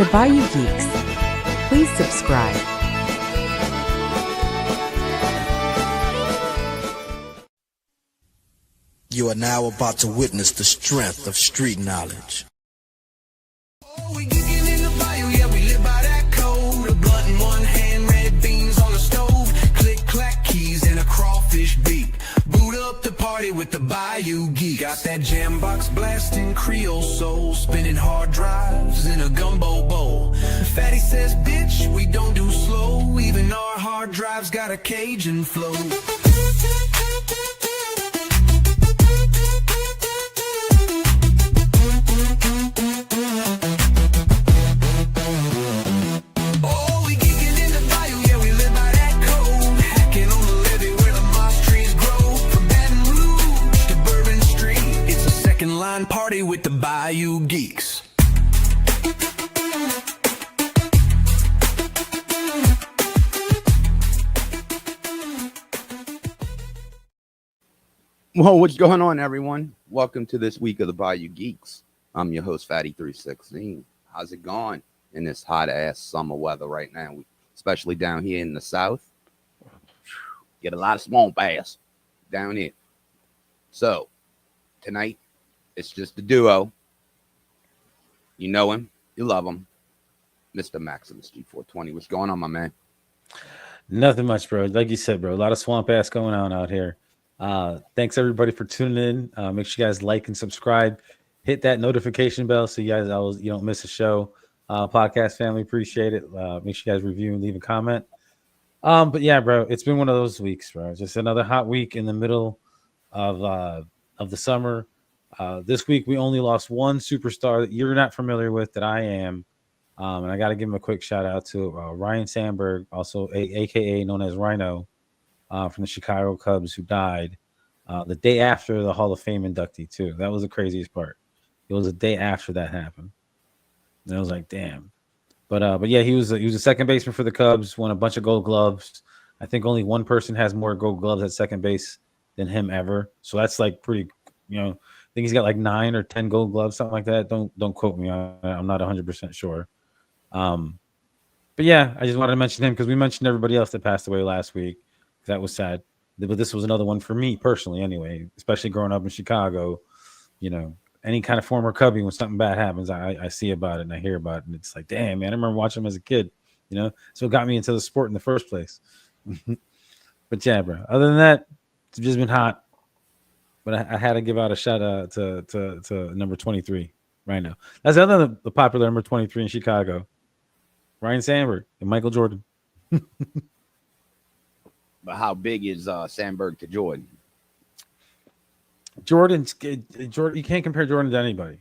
The Bayou Geeks. Please subscribe. You are now about to witness the strength of street knowledge. Oh, we geeking in the bayou, yeah, we live by that code. A blunt in one hand, red beans on the stove. Click, clack, keys and a crawfish beat. Boot up the party with the Bayou Geeks. Got that jam box blasting Creole soul. Spinning hard drives in a gumbo bowl. Fatty says, bitch, we don't do slow. Even our hard drives got a Cajun flow. Party with the Bayou Geeks. Well, what's going on, everyone? Welcome to this week of the Bayou Geeks. I'm your host, Phatty316. How's it going in this hot-ass summer weather right now, especially down here in the south? Get a lot of swamp ass down here. So, tonight, it's just a duo. You know him. You love him. Mr. MaximsG420. What's going on, my man? Nothing much, bro. Like you said, bro, a lot of swamp ass going on out here. Thanks, everybody, for tuning in. Make sure you guys like and subscribe. Hit that notification bell so you guys you don't miss a show. Podcast family, appreciate it. Make sure you guys review and leave a comment. But yeah, bro, it's been one of those weeks, bro. Just another hot week in the middle of the summer. This week, we only lost one superstar that you're not familiar with that I am. And I got to give him a quick shout out to Ryne Sandberg, also a.k.a. known as Rhino, from the Chicago Cubs, who died the day after the Hall of Fame inductee, too. That was the craziest part. It was a day after that happened. And I was like, damn. But yeah, he was a second baseman for the Cubs, won a bunch of Gold Gloves. I think only one person has more Gold Gloves at second base than him ever. So that's like pretty, I think he's got like 9 or 10 Gold Gloves, something like that. Don't quote me on it. I'm not 100% sure. But yeah, I just wanted to mention him because we mentioned everybody else that passed away last week. That was sad. But this was another one for me personally anyway, especially growing up in Chicago. Any kind of former Cubby, when something bad happens, I see about it and I hear about it. And it's like, damn, man, I remember watching him as a kid, So it got me into the sport in the first place. But yeah, bro. Other than that, it's just been hot. But I had to give out a shout out to number 23 right now. That's the popular number 23 in Chicago. Ryne Sandberg and Michael Jordan. But how big is Sandberg to Jordan? Jordan, you can't compare Jordan to anybody.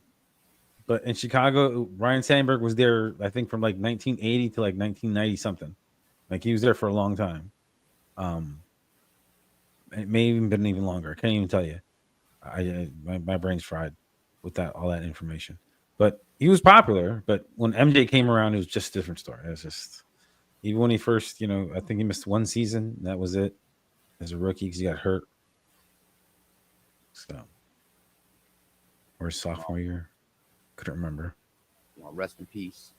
But in Chicago, Ryne Sandberg was there, I think, from like 1980 to like 1990 something. Like he was there for a long time. It may even been even longer. I can't even tell you. My brain's fried with all that information. But he was popular. But when MJ came around, it was just a different story. It was just, even when he first, I think he missed one season. That was it as a rookie because he got hurt. So, or his sophomore year, couldn't remember. Well, rest in peace,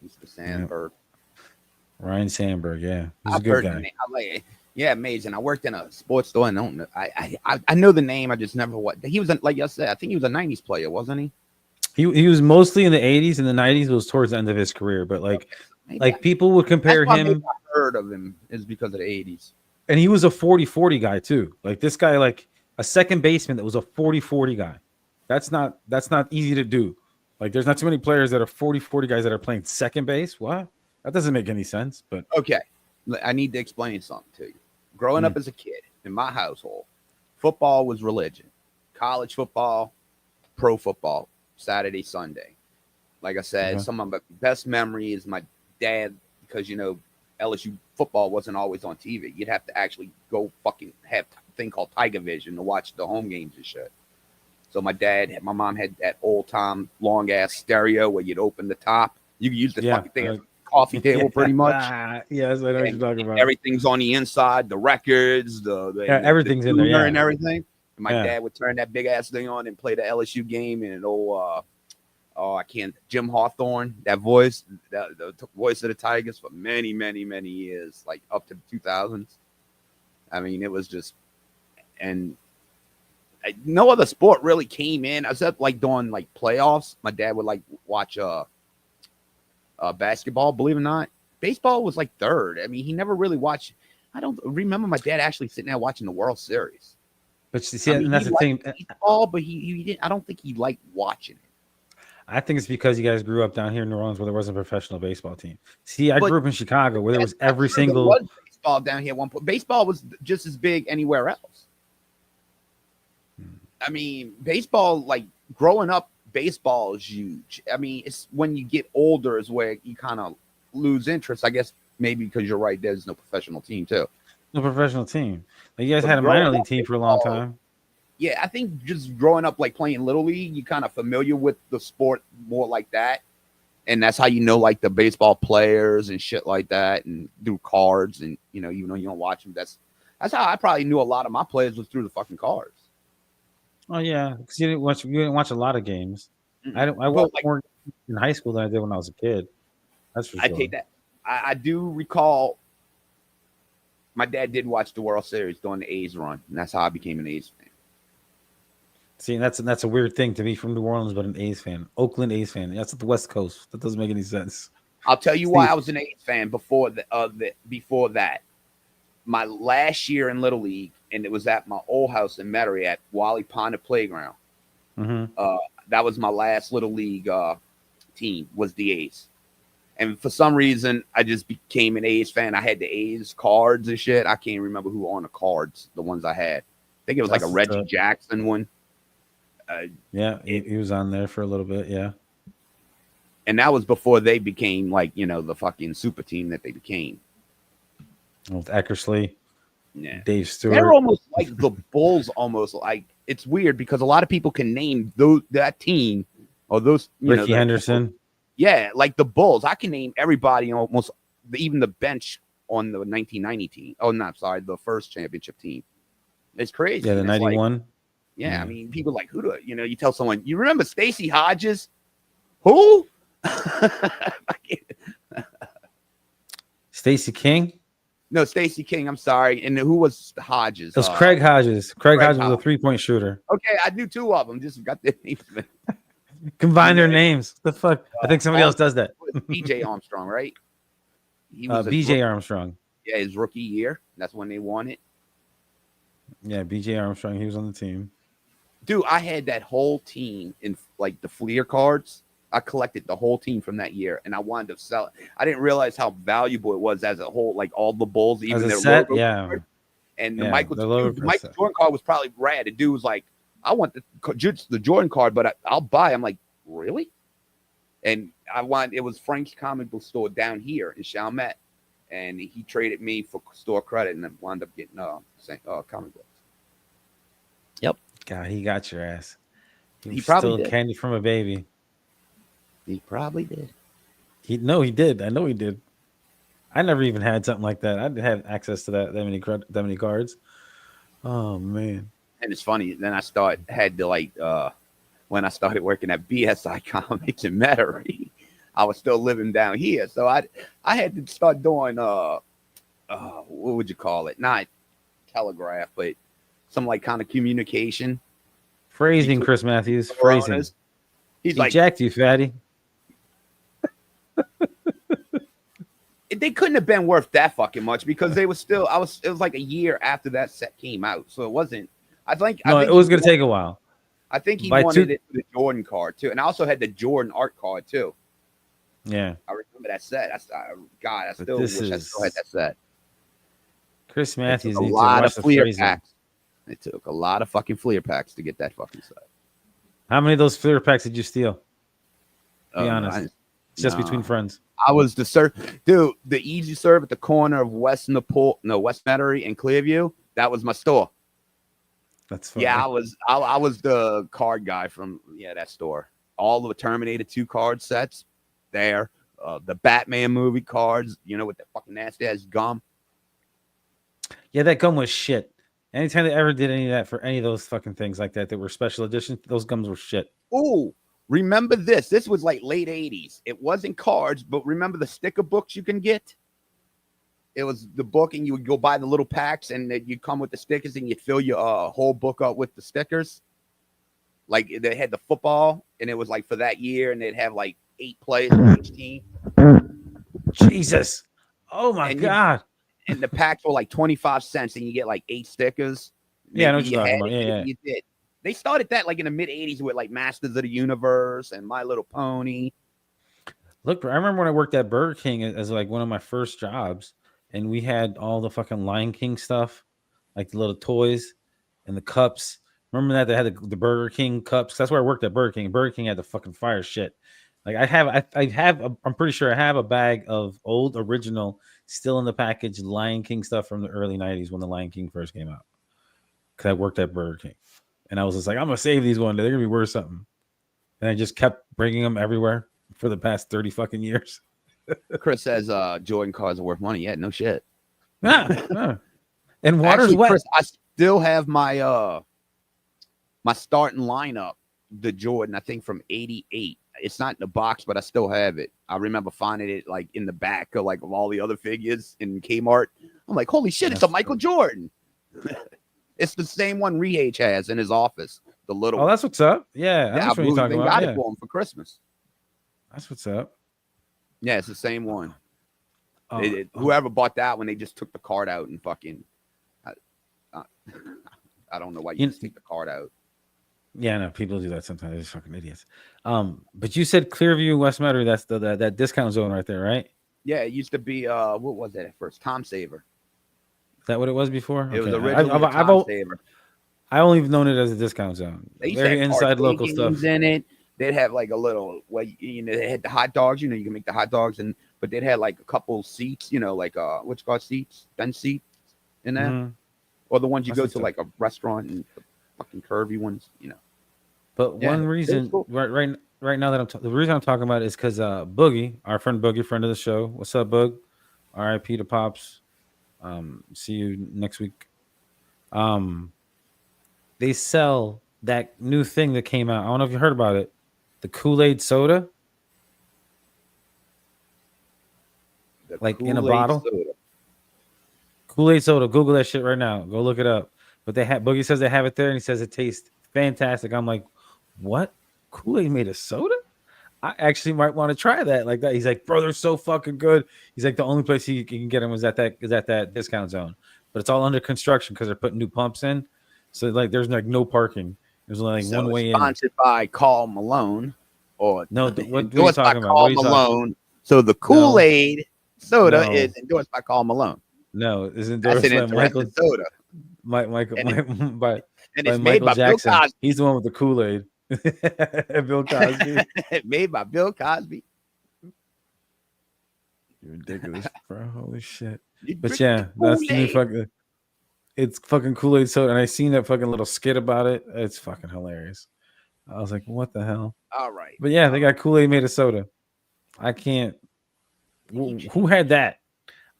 Mr. Sandberg. Yeah. Ryne Sandberg, yeah, he's a good guy. Yeah, amazing. I worked in a sports store, and I know the name. I just never what he was. Like I said, I think he was a '90s player, wasn't he? He was mostly in the '80s, and the '90s was towards the end of his career. But like people would compare him. I heard of him is because of the '80s, and he was a 40-40 guy too. Like this guy, like a second baseman that was a 40-40 guy. That's not easy to do. Like there's not too many players that are 40-40 guys that are playing second base. What? That doesn't make any sense. But okay, I need to explain something to you. Growing up as a kid in my household, football was religion. College football, pro football, Saturday, Sunday. Like I said, some of my best memory is my dad, because, LSU football wasn't always on TV. You'd have to actually go fucking have a thing called Tiger Vision to watch the home games and shit. So my mom had that old-time long-ass stereo where you'd open the top. You could use the fucking thing as a coffee table pretty much. Yes, I know what you're talking about. Everything's on the inside, the records, everything's in there, and everything. And my dad would turn that big-ass thing on and play the LSU game, and Oh, I can't. Jim Hawthorne, that voice, the voice of the Tigers for many, many, many years, like up to the 2000s. I mean, it was just, and no other sport really came in except like during like playoffs. My dad would like watch basketball. Believe it or not, baseball was like third. I mean, he never really watched. I don't remember my dad actually sitting there watching the World Series. But you see, I mean, and that's he the thing. liked baseball, but he didn't. I don't think he liked watching it. I think it's because you guys grew up down here in New Orleans where there wasn't a professional baseball team. See, I But grew up in Chicago where there was every There single. was baseball down here at one point. Baseball was just as big anywhere else. I mean, baseball, like growing up, baseball is huge. I mean, it's when you get older is where you kind of lose interest. I guess maybe because you're right, there's no professional team too. No professional team. Like you guys But had a minor growing league up, team for a long baseball- time. Yeah, I think just growing up, like playing Little League, you kind of familiar with the sport more like that. And that's how you know, like the baseball players and shit like that, and through cards, and even though you don't watch them, that's how I probably knew a lot of my players was through the fucking cards. Oh yeah, because you didn't watch a lot of games. I Well, watched like, more in high school than I did when I was a kid. That's for I sure. take that. I do recall my dad did watch the World Series during the A's run, and that's how I became an A's fan. See, that's a weird thing to be from New Orleans, but an A's fan, Oakland A's fan. That's at the West Coast. That doesn't make any sense. I'll tell you why I was an A's fan before that. My last year in Little League, and it was at my old house in Metairie at Wally Pond Playground. Mm-hmm. That was my last Little League team, was the A's. And for some reason, I just became an A's fan. I had the A's cards and shit. I can't remember who on the cards, the ones I had. I think it was like a Reggie Jackson one. Yeah, he was on there for a little bit. Yeah. And that was before they became like, the fucking super team that they became. With Eckersley, Yeah. Dave Stewart. They're almost like the Bulls, almost like it's weird because a lot of people can name that team or those, Ricky Henderson. Yeah, like the Bulls. I can name everybody almost, even the bench on the 1990 team. Oh, no, sorry, the first championship team. It's crazy. Yeah, the 91. Yeah, I mean, people like, who do you tell someone, you remember Stacey Hodges? Who? Stacey King? No, Stacey King. I'm sorry. And who was Hodges? It was Craig Hodges. Craig Hodges was a Hodges. 3-point shooter. Okay, I knew two of them. Just got their names. Combine their names. The fuck? I think somebody else does that. BJ Armstrong, right? He was BJ Armstrong. Yeah, his rookie year. That's when they won it. Yeah, BJ Armstrong. He was on the team. Dude, I had that whole team in like the Fleer cards. I collected the whole team from that year, and I wanted to sell it. I didn't realize how valuable it was as a whole, like all the Bulls, even their set, logo. yeah. Card. And Yeah, the Michael logo Jordan card was probably rad. The dude was like, I want the Jordan card, but I'll buy. I'm like, really? And it was Frank's comic book store down here in Chalmette, and he traded me for store credit, and then wound up getting comic books. Yep. God, he got your ass. He probably stole did. candy from a baby. He probably did. He did. I know he did. I never even had something like that. I didn't have access to that many cards. Oh man. And it's funny. Then when I started working at BSI Comics in Metairie, I was still living down here, so I had to start doing what would you call it? Not telegraph, but some like kind of communication. Phrasing, Chris Matthews. Phrasing. He's He like, jacked you, fatty. they couldn't have been worth that fucking much because they were still. It was like a year after that set came out, so it wasn't. I think It was going to take a while. I think he By wanted it for the Jordan card too, and I also had the Jordan art card too. Yeah. I remember that set. I still But wish I still had that set. Chris Matthews It took needs a to lot watch of the Fleer phrasing. packs. It took a lot of fucking Fleer packs to get that fucking set. How many of those Fleer packs did you steal? Be Oh, honest. It's just no. between friends. I was the easy serve at the corner of West Metairie and Clearview. That was my store. That's funny. Yeah, I was the card guy from that store. All the Terminator 2 card sets there. The Batman movie cards, with the fucking nasty ass gum. Yeah, that gum was shit. Anytime they ever did any of that for any of those fucking things like that were special editions, those gums were shit. Ooh, Remember this? This was like late 80s. It wasn't cards, but remember the sticker books you can get? It was the book, and you would go buy the little packs, and you'd come with the stickers, and you'd fill your whole book up with the stickers. Like they had the football, and it was like for that year, and they'd have like 8 players on each team. Jesus. Oh my God. And the packs were like 25 cents, and you get like 8 stickers. Yeah, I know what Maybe you're talking had about. it, Yeah, maybe you did. They started that like in the mid 80s with like Masters of the Universe and My Little Pony. Look, I remember when I worked at Burger King as like one of my first jobs, and we had all the fucking Lion King stuff, like the little toys and the cups. Remember that they had the Burger King cups? That's where I worked at Burger King. Burger King had the fucking fire shit. Like I'm pretty sure I have a bag of old original, still in the package Lion King stuff from the early 90s when the Lion King first came out. Because I worked at Burger King. And I was just like, I'm going to save these one day. They're going to be worth something. And I just kept bringing them everywhere for the past 30 fucking years. Chris says Jordan cars are worth money. Yeah, no shit. And water's Actually, wet. Chris, I still have my my starting lineup, the Jordan, I think from 88. It's not in the box, but I still have it. I remember finding it like in the back of all the other figures in Kmart. I'm like, holy shit, it's a Michael Jordan. It's the same one Rehage has in his office. The little Oh, that's what's up. Yeah, yeah, that's what you're talking about. got Yeah. it for him for Christmas. That's what's up. Yeah, it's the same one. Oh, Whoever bought that one, they just took the card out and fucking. I don't know why you just take the card out. Yeah, no, people do that sometimes. They're just fucking idiots. But you said Clearview, West Metairie. That's that discount zone right there, right? Yeah, it used to be what was that at first? Tom Saver. Is that what it was before? It was Okay. originally Tom Saver. I only known it as a discount zone. They used to Very have inside arcade local games stuff. in it. They'd have like a little, they had the hot dogs. You can make the hot dogs, but they'd have like a couple seats. Like what you call seats, bench seats in there, Mhm. or the ones you That's go to like a restaurant and the fucking curvy ones. But Yeah, one reason, cool. right now that the reason I'm talking about it is because Boogie, our friend Boogie, friend of the show. What's up, Boog? R.I.P. to Pops. See you next week. They sell that new thing that came out. I don't know if you heard about it. The Kool-Aid soda. The Like in a Kool-Aid bottle? soda. Kool-Aid soda. Google that shit right now. Go look it up. But they have Boogie says they have it there, and he says it tastes fantastic. I'm like, what? Kool-Aid made a soda? I actually might want to try that like that. He's like, bro, they're so fucking good. He's like, the only place you can get them is at that discount zone, but it's all under construction because they're putting new pumps in. So like, there's like no parking. There's only like one way in. Sponsored by Carl Malone, or No, what are you endorsed by talking about? Carl What are you talking- Malone. So the Kool-Aid soda No. is endorsed by Carl Malone. No, it's That's endorsed an by Michael. interesting soda, Michael And by and it's made Michael by Jackson. Bill Cosby. He's the one with the Kool-Aid. Bill Cosby. Made by Bill Cosby. You're ridiculous, bro. Holy shit. You But drink yeah, the that's the new Kool-Aid. fucking. It's fucking Kool-Aid soda, and I seen that fucking little skit about it. It's fucking hilarious. I was like, what the hell? All right. But yeah, they got Kool-Aid made of soda. I can't. Who had that?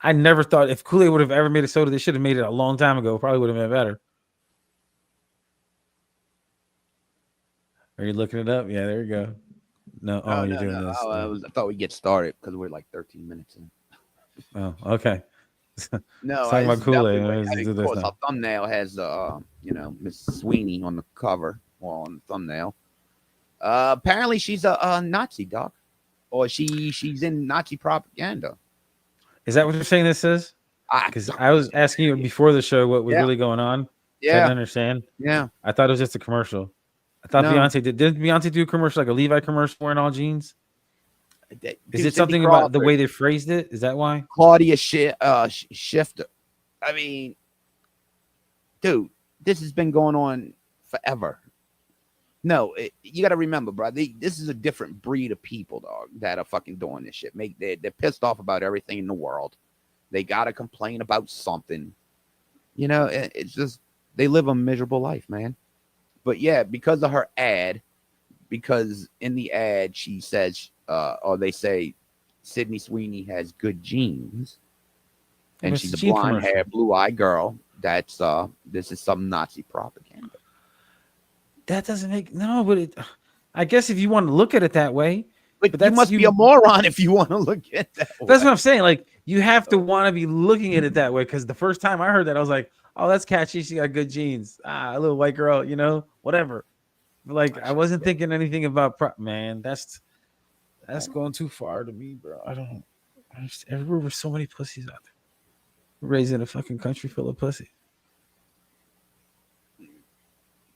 I never thought if Kool-Aid would have ever made a soda, they should have made it a long time ago. Probably would have been better. Are you looking it up? Yeah, there you go. No, oh, you're doing this. I thought we'd get started because we're like 13 minutes in. Oh, okay. No, Talking about it's Kool-Aid. definitely Let's right. do Of this course, now. our thumbnail has Miss Sweenie on the cover or on the thumbnail. Apparently, she's a Nazi dog, or she's in Nazi propaganda. Is that what you're saying this is? Because I was asking you before the show what was really going on. I Yeah, didn't understand. yeah. I thought it was just a commercial. I thought No. Beyonce didn't Beyonce do a commercial like a Levi commercial wearing all jeans? Is Dude, it Cindy something about the Crawford, way they phrased it? Is that why? Claudia Shifter? I mean, dude, this has been going on forever. No, you got to remember, bro. This is a different breed of people, dog, that are fucking doing this shit. They're pissed off about everything in the world. They got to complain about something. It's just they live a miserable life, man. But yeah, because of her ad, because in the ad she says, or they say, Sydney Sweeney has good genes, and It's she's a a gene blonde commercial. hair, blue eyed girl. That's this is some Nazi propaganda. That doesn't make no, but I guess if you want to look at it that way, But that's you must be a moron if you want to look at that. That's what I'm saying. Like, you have to want to be looking at it that way. Because the first time I heard that, I was like, "Oh, that's catchy. She got good genes. Ah, a little white girl, you know, whatever." But like, I wasn't thinking anything about man. That's going too far to me, bro. Everywhere with so many pussies out there. We're raised in a fucking country full of pussy.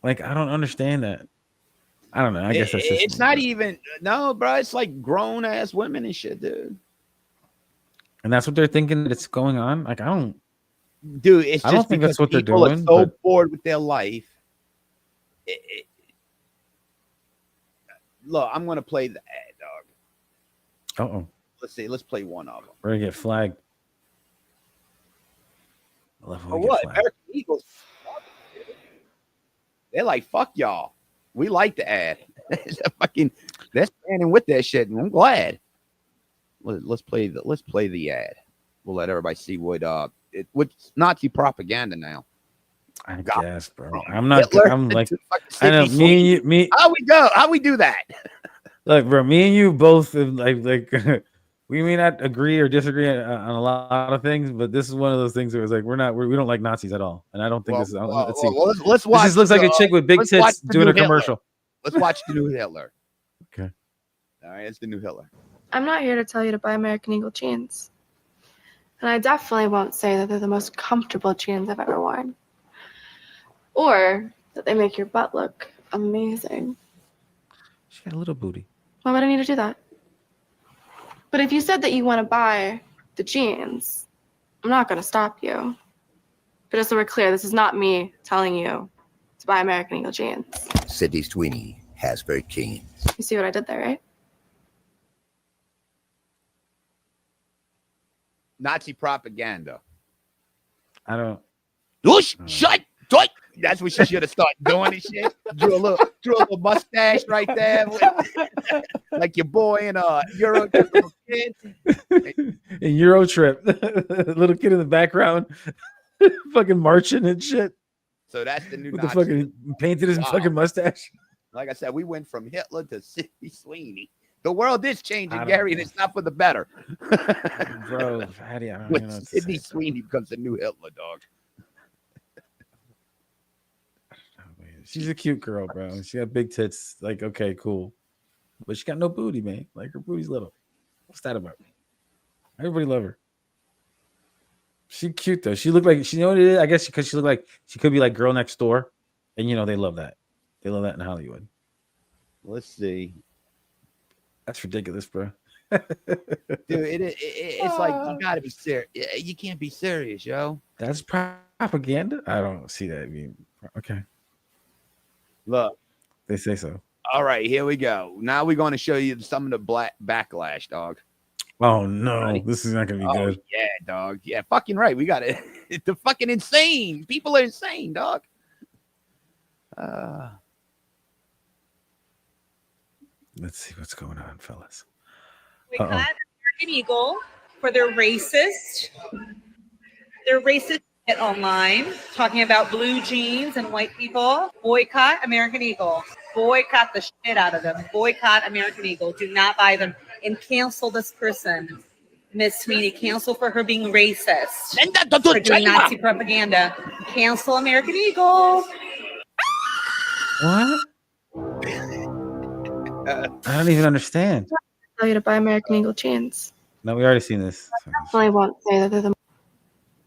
Like, I don't understand that. I don't know. I guess that's just. It's not even no, bro. It's like grown ass women and shit, dude. And that's what they're thinking that it's going on. Like, I don't. Dude, it's I just don't think that's what they're people doing. Are so bored with their life. Look, I'm gonna play the ad, dog. Uh-oh. Let's see. Let's play one of them. We're gonna get flagged. I love when For we get what? flagged. American Eagles. They're like, fuck y'all. We like the ad. They're standing with that shit, and I'm glad. Let's play the ad. We'll let everybody see what's Nazi propaganda now. I God. guess, bro. I'm not. Hitler I'm like. to fucking I know Sydney me. How we do that? Look, bro. Me and you both like. We may not agree or disagree on a lot of things, but this is one of those things where it's like we don't like Nazis at all, and I don't think this is. Let's see. Let's watch. This just looks like a chick with big tits doing a commercial. Let's watch the new Hitler. Okay. All right, it's the new Hitler. I'm not here to tell you to buy American Eagle jeans. And I definitely won't say that they're the most comfortable jeans I've ever worn. Or that they make your butt look amazing. She got a little booty. Why would I need to do that? But if you said that you want to buy the jeans, I'm not going to stop you. But just so we're clear, this is not me telling you to buy American Eagle jeans. Sydney Sweenie has very keen. You see what I did there, right? Nazi propaganda. I don't. Shut. That's what she should have started doing and shit. Drew a little mustache right there, like your boy in Euro kid. In Euro Trip, little kid in the background, fucking marching and shit. So that's the new with Nazi. the fucking painted his fucking mustache. Like I said, we went from Hitler to Sydney Sweeney. The world is changing, I don't Gary, know. and it's not for the better. Bro, Phatty, I don't even know When what to Sydney say. Sweeney becomes the new Hitler, dog. She's a cute girl, bro. She got big tits. Like, okay, cool. But she got no booty, man. Like, her booty's little. What's that about? Everybody love her. She cute, though. She looked like, you know what it is? I guess because she looked like, she could be like girl next door. And, you know, they love that. They love that in Hollywood. Let's see. That's ridiculous, bro. Dude, it's like, you gotta be serious. You can't be serious, yo. That's propaganda? I don't see that. I mean, okay. Look. They say so. All right, here we go. Now we're going to show you some of the black backlash, dog. Oh, no. Right. This is not going to be good. Yeah, dog. Yeah, fucking right. We got it. It's fucking insane. People are insane, dog. Let's see what's going on, fellas. Boycott American Eagle for their racist shit online, talking about blue jeans and white people. Boycott American Eagle. Boycott the shit out of them. Boycott American Eagle. Do not buy them and cancel this person, Miss Sweenie. Cancel for her being racist. For doing Nazi propaganda. Cancel American Eagle. What? I don't even understand. Tell you to buy American Eagle jeans. No, we already seen this. Definitely won't say that they're the.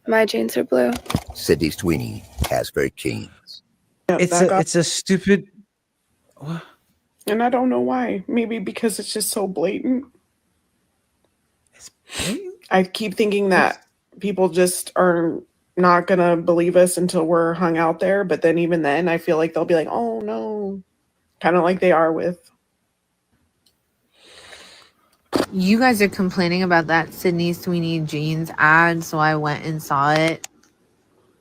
My jeans are blue. Sydney Sweenie has very keen. It's a stupid. What? And I don't know why. Maybe because it's just so blatant. It's blatant? I keep thinking that people just are not going to believe us until we're hung out there. But then even then, I feel like they'll be like, oh, no. Kind of like they are with. You guys are complaining about that Sydney Sweenie jeans ad, so I went and saw it.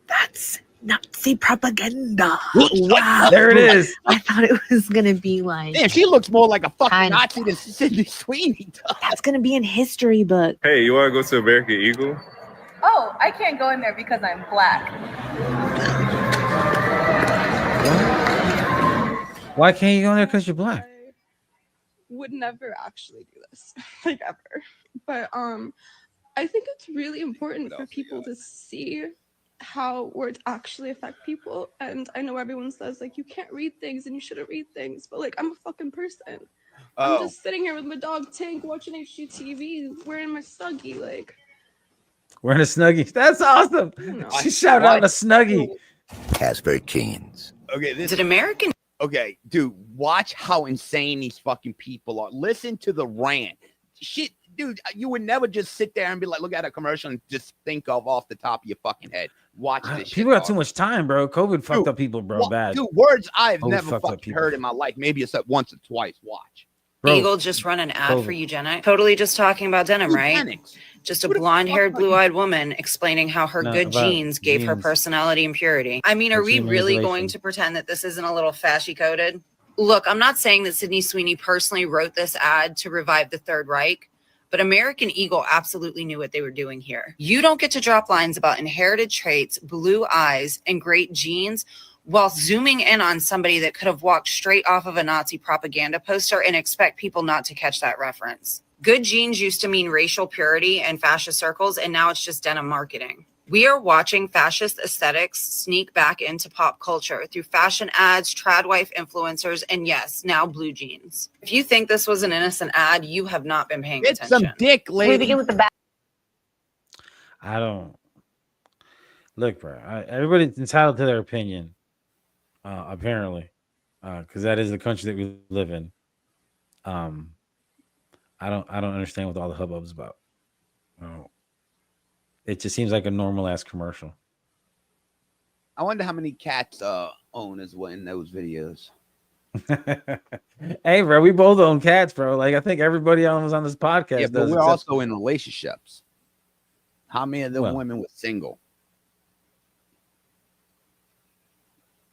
That's Nazi propaganda. Wow. There it is. I thought it was going to be like... Damn, she looks more like a fucking Kind of. Nazi than Sydney Sweeney, dog. That's going to be in history book. Hey, you want to go to American Eagle? Oh, I can't go in there because I'm black. Why can't you go in there because you're black? would never actually do this, like ever. But I think it's really important for people to see how words actually affect people. And I know everyone says like you can't read things and you shouldn't read things, but like I'm a fucking person. I'm just sitting here with my dog Tank watching HGTV wearing my Snuggie, like Wearing a Snuggie. That's awesome. She shouted out a Snuggie. Casper Keynes. Okay, this Is it American? Okay, dude, watch how insane these fucking people are. Listen to the rant. Shit, dude, you would never just sit there and be like, look at a commercial and just think of off the top of your fucking head. Watch this shit. People got too much time, bro. COVID fucked up people, bro. Bad. Dude, words I've COVID never fucked up fucking people. heard in my life. Maybe it's once or twice. Watch. Bro, Eagle just run an ad for COVID. eugenics. Totally just talking about denim, right? Eugenics. Just a blonde-haired, blue-eyed woman explaining how her No, good about genes gave her genes. personality and purity. I mean, are we Gene really manipulation. going to pretend that this isn't a little fashy-coded? Look, I'm not saying that Sydney Sweeney personally wrote this ad to revive the Third Reich, but American Eagle absolutely knew what they were doing here. You don't get to drop lines about inherited traits, blue eyes, and great genes while zooming in on somebody that could have walked straight off of a Nazi propaganda poster and expect people not to catch that reference. Good genes used to mean racial purity in fascist circles, and now it's just denim marketing. We are watching fascist aesthetics sneak back into pop culture through fashion ads, trad wife influencers, and yes, now blue jeans. If you think this was an innocent ad, you have not been paying Get attention. some dick, lady. We begin with the back. I don't look, bro. Everybody's entitled to their opinion, apparently, because that is the country that we live in. I don't understand what all the hubbub's about. It just seems like a normal ass commercial. I wonder how many cats owners were in those videos. Hey, bro, we both own cats, bro. Like I think everybody else on this podcast Yeah, but does. we're except- also in relationships. How many of the Well. women were single?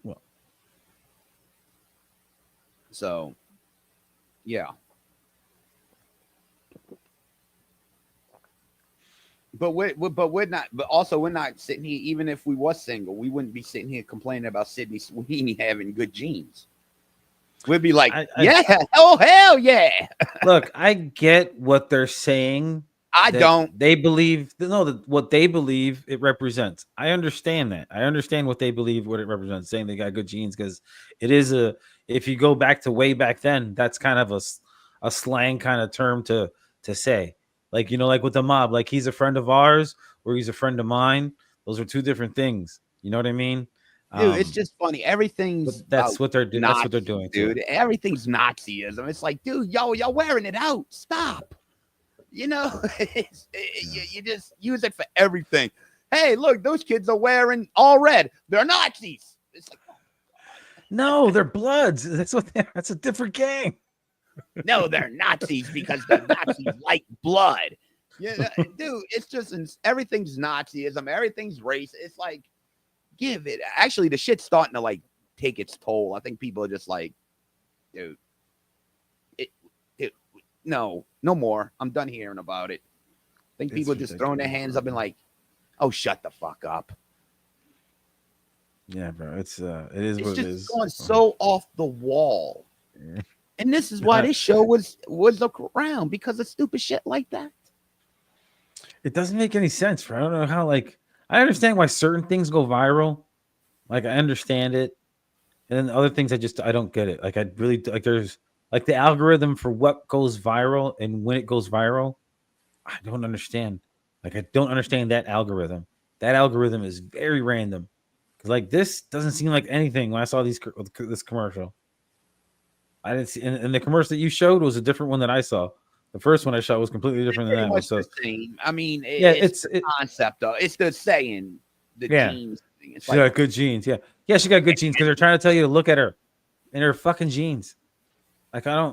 Well. So, yeah. But we're not. But also, we're not sitting here. Even if we was single, we wouldn't be sitting here complaining about Sydney Sweeney having good genes. We'd be like, yeah, oh hell yeah. Look, I get what they're saying. I that don't. They believe what they believe it represents. I understand that. I understand what they believe what it represents, saying they got good genes, because it is if you go back to way back then, that's kind of a slang kind of term to say. Like, you know, like with the mob, like he's a friend of ours or he's a friend of mine. Those are two different things. You know what I mean? Dude, it's just funny. Everything's That's what they're doing. That's what they're doing, dude. too. Everything's Nazism. It's like, dude, y'all wearing it out. Stop. You know, you just use it for everything. Hey, look, those kids are wearing all red. They're Nazis. It's like, no, they're Bloods. That's what. That's a different gang. no, they're Nazis because the Nazis like blood. Yeah, dude, it's just everything's Nazism. Everything's race. It's like, give it. Actually, the shit's starting to like take its toll. I think people are just like, dude, no more. I'm done hearing about it. I think people are just throwing their hands up and like, oh, shut the fuck up. Yeah, bro. It is what it It's is. just going so off the wall. Yeah. And this is why this show was around, because of stupid shit like that. It doesn't make any sense, bro. I don't know how, like, I understand why certain things go viral. Like, I understand it. And then other things, I don't get it. Like, I really, like, there's, like, the algorithm for what goes viral and when it goes viral. I don't understand. Like, I don't understand that algorithm. That algorithm is very random. Because, like, this doesn't seem like anything when I saw this commercial. I didn't see, and the commercial that you showed was a different one that I saw. The first one I shot was completely different than that one. So, the same. I mean, it's the concept of it's the saying, the genes thing. It's she got good genes. Yeah, she got good genes because they're trying to tell you to look at her in her fucking genes. Like, I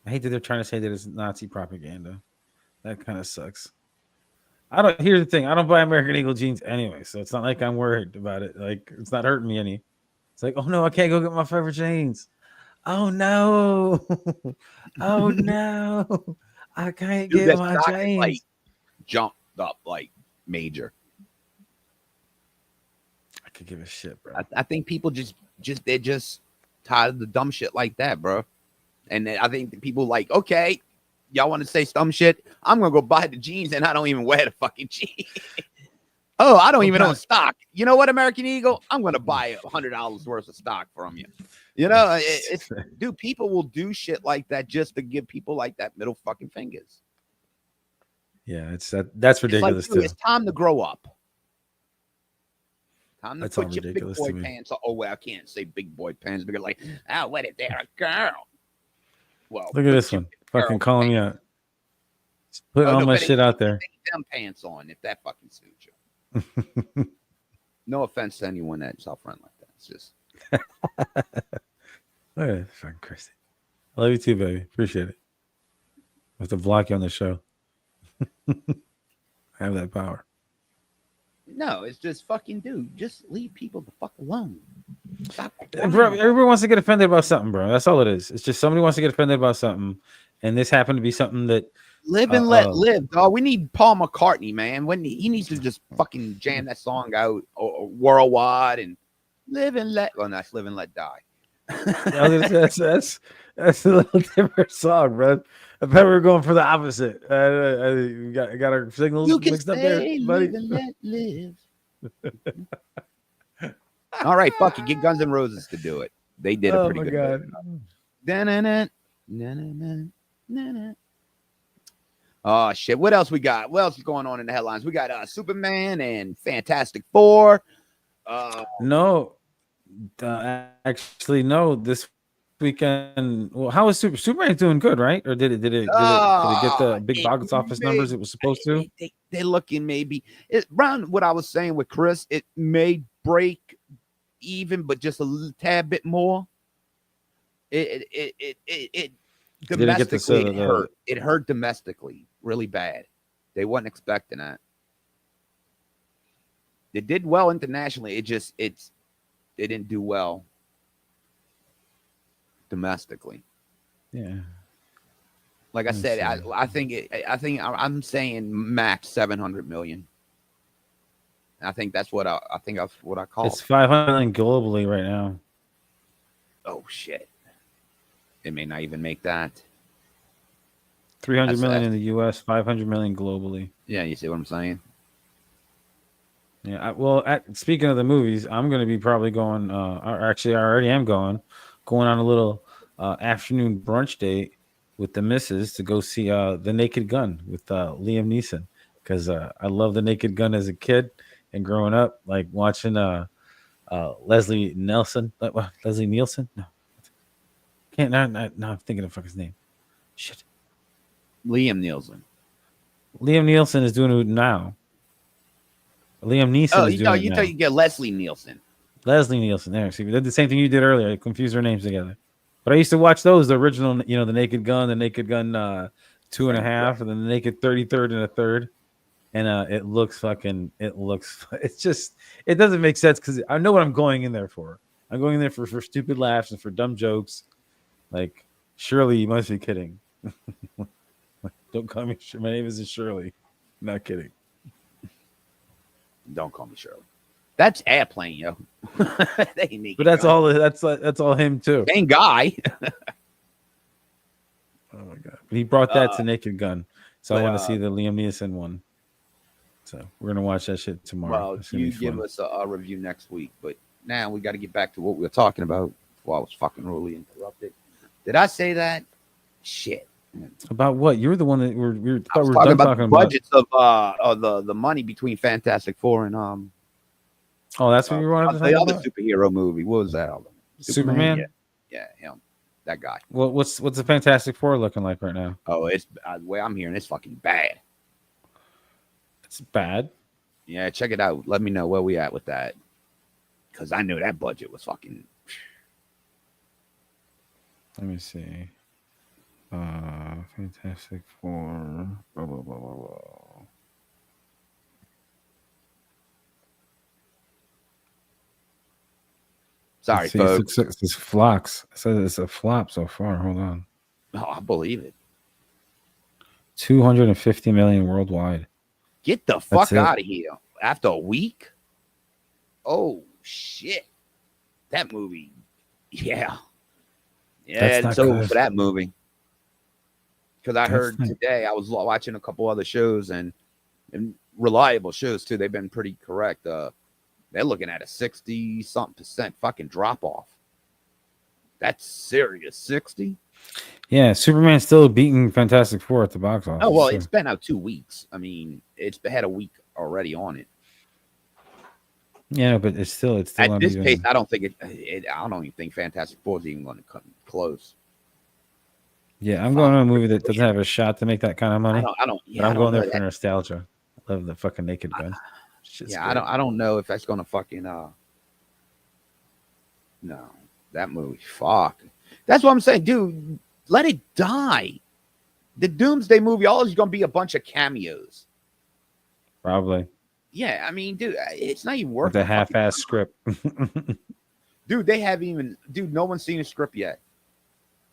hate that they're trying to say that it's Nazi propaganda. That kind of sucks. Here's the thing. I don't buy American Eagle jeans anyway, so it's not like I'm worried about it. Like, it's not hurting me any. It's like, oh no, I can't go get my favorite jeans. Oh no. Oh no. I can't get my jeans. Like, jumped up like major. I could give a shit, bro. I think people they're just tired of the dumb shit like that, bro. And I think the people like, okay, y'all want to say dumb shit? I'm gonna go buy the jeans, and I don't even wear the fucking jeans. Oh, I don't even own stock. You know what, American Eagle? I'm gonna buy $100 worth of stock from you. You know, it's dude. People will do shit like that just to give people like that middle fucking fingers. Yeah, that's ridiculous it's like, dude, too. it's time to grow up. Time to That's all put your big ridiculous boy to me. pants on. Oh, well, I can't say big boy pants because like, oh, what if they're a girl? Well, Look at this one. Fucking calling me out. Putting all my shit out there. Them pants on if that fucking suits you. No offense to anyone that's up front like that. It's just Look at this fucking Christy. I love you too, baby. Appreciate it. I have to block you on the show. I have that power. no, it's just fucking dude. Just leave people the fuck alone. Stop. Bro, everyone wants to get offended about something, bro. That's all it is. It's just somebody wants to get offended about something, and this happened to be something that Live and let live, dog. We need Paul McCartney, man. When he needs to just fucking jam that song out or worldwide and live and let. Well, that's live and let die. that's a little different song, bro. I bet we were going for the opposite. We got our signals You can mixed up there, buddy. live and let live. All right, fuck it. Get Guns N' Roses to do it. They did a pretty good job. Oh shit! What else we got? What else is going on in the headlines? We got Superman and Fantastic Four. No, actually, no. This weekend, well, how is Superman doing? Good, right? Or did it get the big box office numbers it was supposed to? They're looking maybe around what I was saying with Chris. It may break even, but just a little tad bit more. It domestically it hurt. It hurt domestically really bad. They weren't expecting that. It did well internationally. It didn't do well domestically. Yeah. Like I said, I think I'm saying max 700 million. I think that's what I call. It's 500 million globally right now. Oh shit! It may not even make that. 300 million in the U.S., 500 million globally. Yeah, you see what I'm saying? Yeah. Speaking of the movies, I'm going to be probably going. Actually, I already am going on a little afternoon brunch date with the missus to go see The Naked Gun with Liam Neeson, because I love The Naked Gun as a kid and growing up, like watching Leslie Nielsen. Leslie Nielsen? No, can't. No, I'm thinking of his name. Shit. Liam Nielsen. Liam Nielsen is doing it now. Liam Neeson is doing it now. You get Leslie Nielsen. Leslie Nielsen. There. See, we did the same thing you did earlier. I confused their names together. But I used to watch those, the original, The Naked Gun, 2.5, and then The Naked 33rd and a third. And it doesn't make sense because I know what I'm going in there for. I'm going in there for stupid laughs and for dumb jokes. Like, Shirley, you must be kidding. Don't call me. My name isn't Shirley. I'm not kidding. Don't call me Shirley. That's Airplane, yo. But that's all. That's all him too. Same guy. Oh my god! But he brought that to Naked Gun, so I want to see the Liam Neeson one. So we're gonna watch that shit tomorrow. Well, you give us a review next week, but now we got to get back to what we were talking about. Before I was fucking rudely interrupted. Did I say that? Shit. About what? You were the one that we were talking about the budgets of the money between Fantastic Four and Oh, that's what you wanted to say. The other superhero movie. What was that? Superman. Yeah, him. That guy. Well, what's the Fantastic Four looking like right now? Oh, it's the way I'm hearing it's fucking bad. It's bad. Yeah, check it out. Let me know where we at with that, because I know that budget was fucking. Let me see. Fantastic Four. Blah, blah, blah, blah, blah. Sorry, folks. It's flocks. It says it's a flop so far. Hold on. Oh, I believe it. 250 million worldwide. Get the fuck out of here. After a week? Oh, shit. That movie. Yeah. Yeah, That's it's not over good. for that movie. Because I That's heard not- today, I was watching a couple other shows and reliable shows too. They've been pretty correct. They're looking at a 60-something% fucking drop off. That's serious. 60? Yeah, Superman's still beating Fantastic Four at the box office. Oh, well, so- it's been out 2 weeks. I mean, it's had a week already on it. Yeah, but it's still At uneven. this pace, I don't think I don't even think Fantastic Four is even going to come close. Yeah, I'm going on a movie that doesn't have a shot to make that kind of money. I don't. But I'm going there for nostalgia. I love the fucking Naked Gun. Yeah, I don't know if that's going to fucking no, that movie. Fuck. That's what I'm saying, dude. Let it die. The Doomsday movie always going to be a bunch of cameos. Probably. Yeah, I mean, dude, it's not even worth With a half-ass script. Dude, they haven't even. Dude, no one's seen a script yet.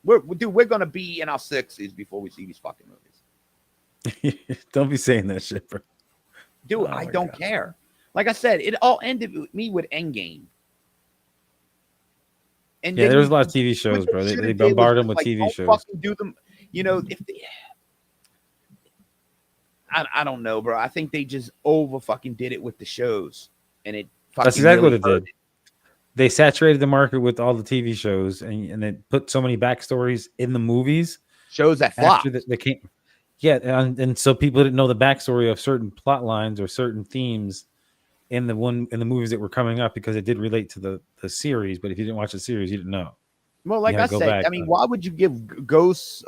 We're gonna be in our 60s before we see these fucking movies. Don't be saying that shit, bro. Dude, I don't care. Like I said, it all ended with me with Endgame. And Yeah, then there's a lot of TV shows, bro. They bombard them with TV don't shows. fucking do them. You know, if they, I don't know, bro. I think they just over fucking did it with the shows, and it. That's exactly what it did. They saturated the market with all the TV shows, and they put so many backstories in the movies. Shows that flop. They came, yeah, and so people didn't know the backstory of certain plot lines or certain themes in the movies that were coming up because it did relate to the series. But if you didn't watch the series, you didn't know. Well, like I said, I mean, why would you give Ghost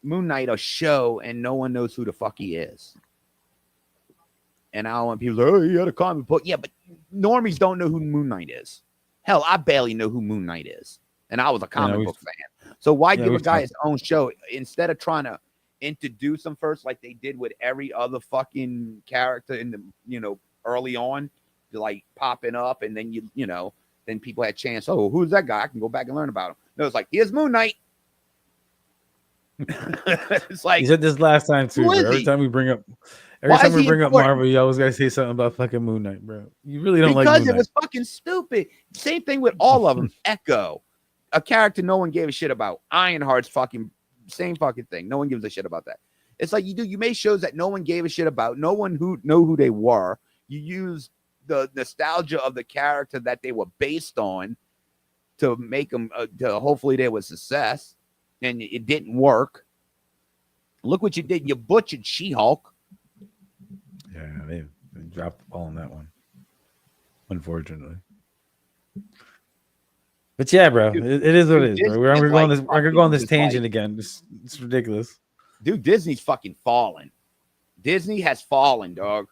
Moon Knight a show and no one knows who the fuck he is? And I don't want people to say, oh, he had a comic book. Yeah, but normies don't know who Moon Knight is. Hell, I barely know who Moon Knight is. And I was a comic book fan. So why give a guy his own show instead of trying to introduce him first like they did with every other fucking character in the, you know, early on, like popping up, and then then people had a chance. Oh, who's that guy? I can go back and learn about him. No, it's like, here's Moon Knight. It's like, you said this last time too, bro. Every time we bring up Marvel, you always gotta say something about fucking Moon Knight, bro. You really don't like Moon Knight. Because it was fucking stupid. Same thing with all of them. Echo, a character no one gave a shit about. Ironheart's fucking same fucking thing. No one gives a shit about that. It's like you made shows that no one gave a shit about. No one know who they were. You use the nostalgia of the character that they were based on to make them to hopefully they were success, and it didn't work. Look what you did. You butchered She-Hulk. Yeah, they dropped the ball on that one, unfortunately. But yeah, bro, it is what it is, bro. We're gonna go on this tangent again. It's ridiculous. Dude, Disney's fucking falling. Disney has fallen, dog.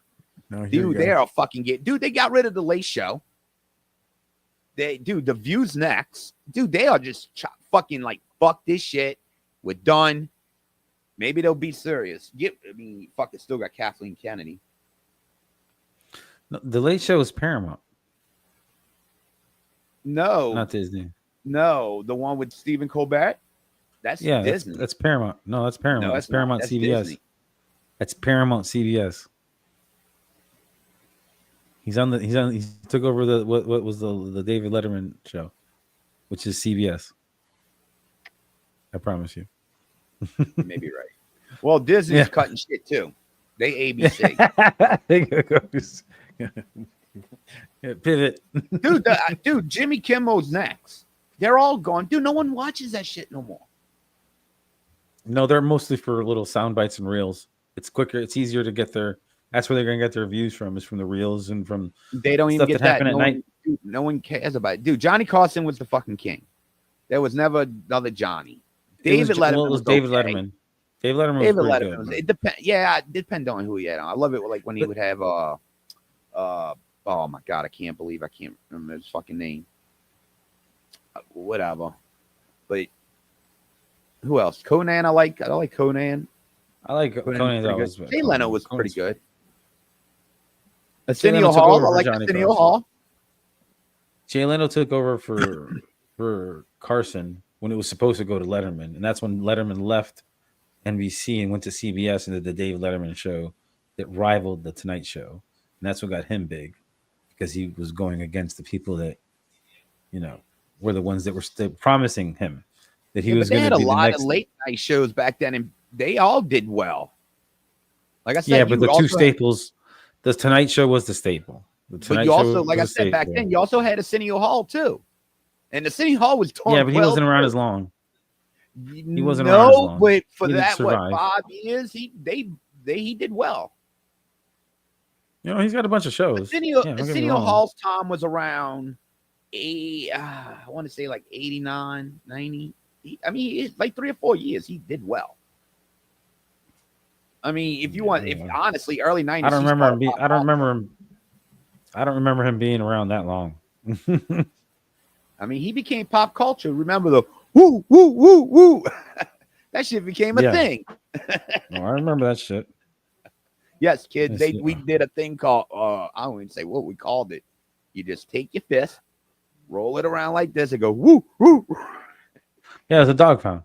No, dude, they are fucking dude, they got rid of the Late Show. The View's next. Dude, they are just fucking like, fuck this shit. We're done. Maybe they'll be serious. Fucking still got Kathleen Kennedy. No, the Late Show is Paramount. No, not Disney. No, the one with Stephen Colbert. That's Disney. That's Paramount. No, that's Paramount. No, that's Paramount CBS. Disney. That's Paramount CBS. He took over what was the David Letterman show, which is CBS. I promise you. Maybe right. Well, Disney's cutting shit too. They ABC. Pivot. Dude, Jimmy Kimmel's next. They're all gone. Dude, no one watches that shit no more. No, they're mostly for little sound bites and reels. It's quicker. It's easier to get their. That's where they're gonna get their views from. Is from the reels and from. They don't even get that. At night. Dude, no one cares about it. Dude, Johnny Carson was the fucking king. There was never another Johnny. David Letterman was David okay. Letterman. David Letterman was pretty good. It depends. Yeah, it depends on who he had on. I love it like when he would have oh my god, I can't remember his fucking name. Whatever. But who else? Conan, I like Conan. I like Conan. Jay Leno was pretty good. Arsenio Hall. I like Arsenio Hall. Jay Leno took over for Carson when it was supposed to go to Letterman, and that's when Letterman left NBC and went to CBS and did the David Letterman show that rivaled the Tonight Show, and that's what got him big because he was going against the people that were the ones that were still promising him that he Yeah, was but they going had to a be the lot next. of late night shows back then, and they all did well. Like I said, Yeah, but you the two also had, staples, the Tonight Show was the staple. The but Tonight you also, Show like I was a said back staple. then, you also had Arsenio Hall too, and Arsenio Hall was doing Yeah, but he well wasn't around too. as long. He wasn't around as No, long. but for He didn't that, what, survive. 5 years, he did well. You know, he's got a bunch of shows. Arsenio, Yeah, don't get me Arsenio wrong. Hall's time was around I want to say like 89, 90. I mean, like 3 or 4 years, he did well. I mean, if you want, if honestly, early 90s, I don't he remember started him being. popping I don't off. remember him. I don't remember him being around that long. I mean, he became pop culture. Remember the woo, woo, woo, woo? That shit became a Yeah. thing. Oh, I remember that shit. Yes, kids. Yes, We did a thing called I don't even say what we called it. You just take your fist, roll it around like this, and go woo, woo. Yeah, it was a dog pound.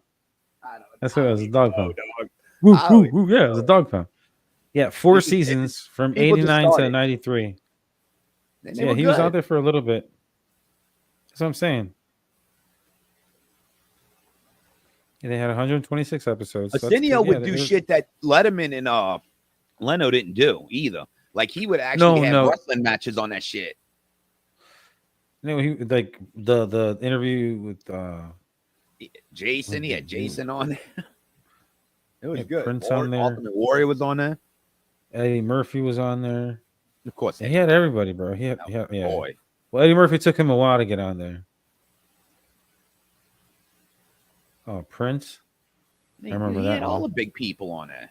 I don't, That's what it was, a dog pound. dog. Woo, I woo, don't woo. Yeah, it was a dog pound. Yeah, 4 This is- seasons from people just 89 to started. 93. And they Yeah, were he was good. out there for a little bit. That's what I'm saying. Yeah, they had 126 episodes. So that's Arsenio good. Yeah, would do it was- shit that Letterman and Leno didn't do either. Like he would actually have No. wrestling matches on that shit. You know, he like the interview with Jason, he had Jason on there. It was Yeah, good. Prince on there. Ultimate Warrior was on there. Eddie Murphy was on there. Of course, Yeah, he had everybody, bro. He had yeah. boy. Well, Eddie Murphy took him a while to get on there. Oh, Prince. I remember he that had all one. the big people on there.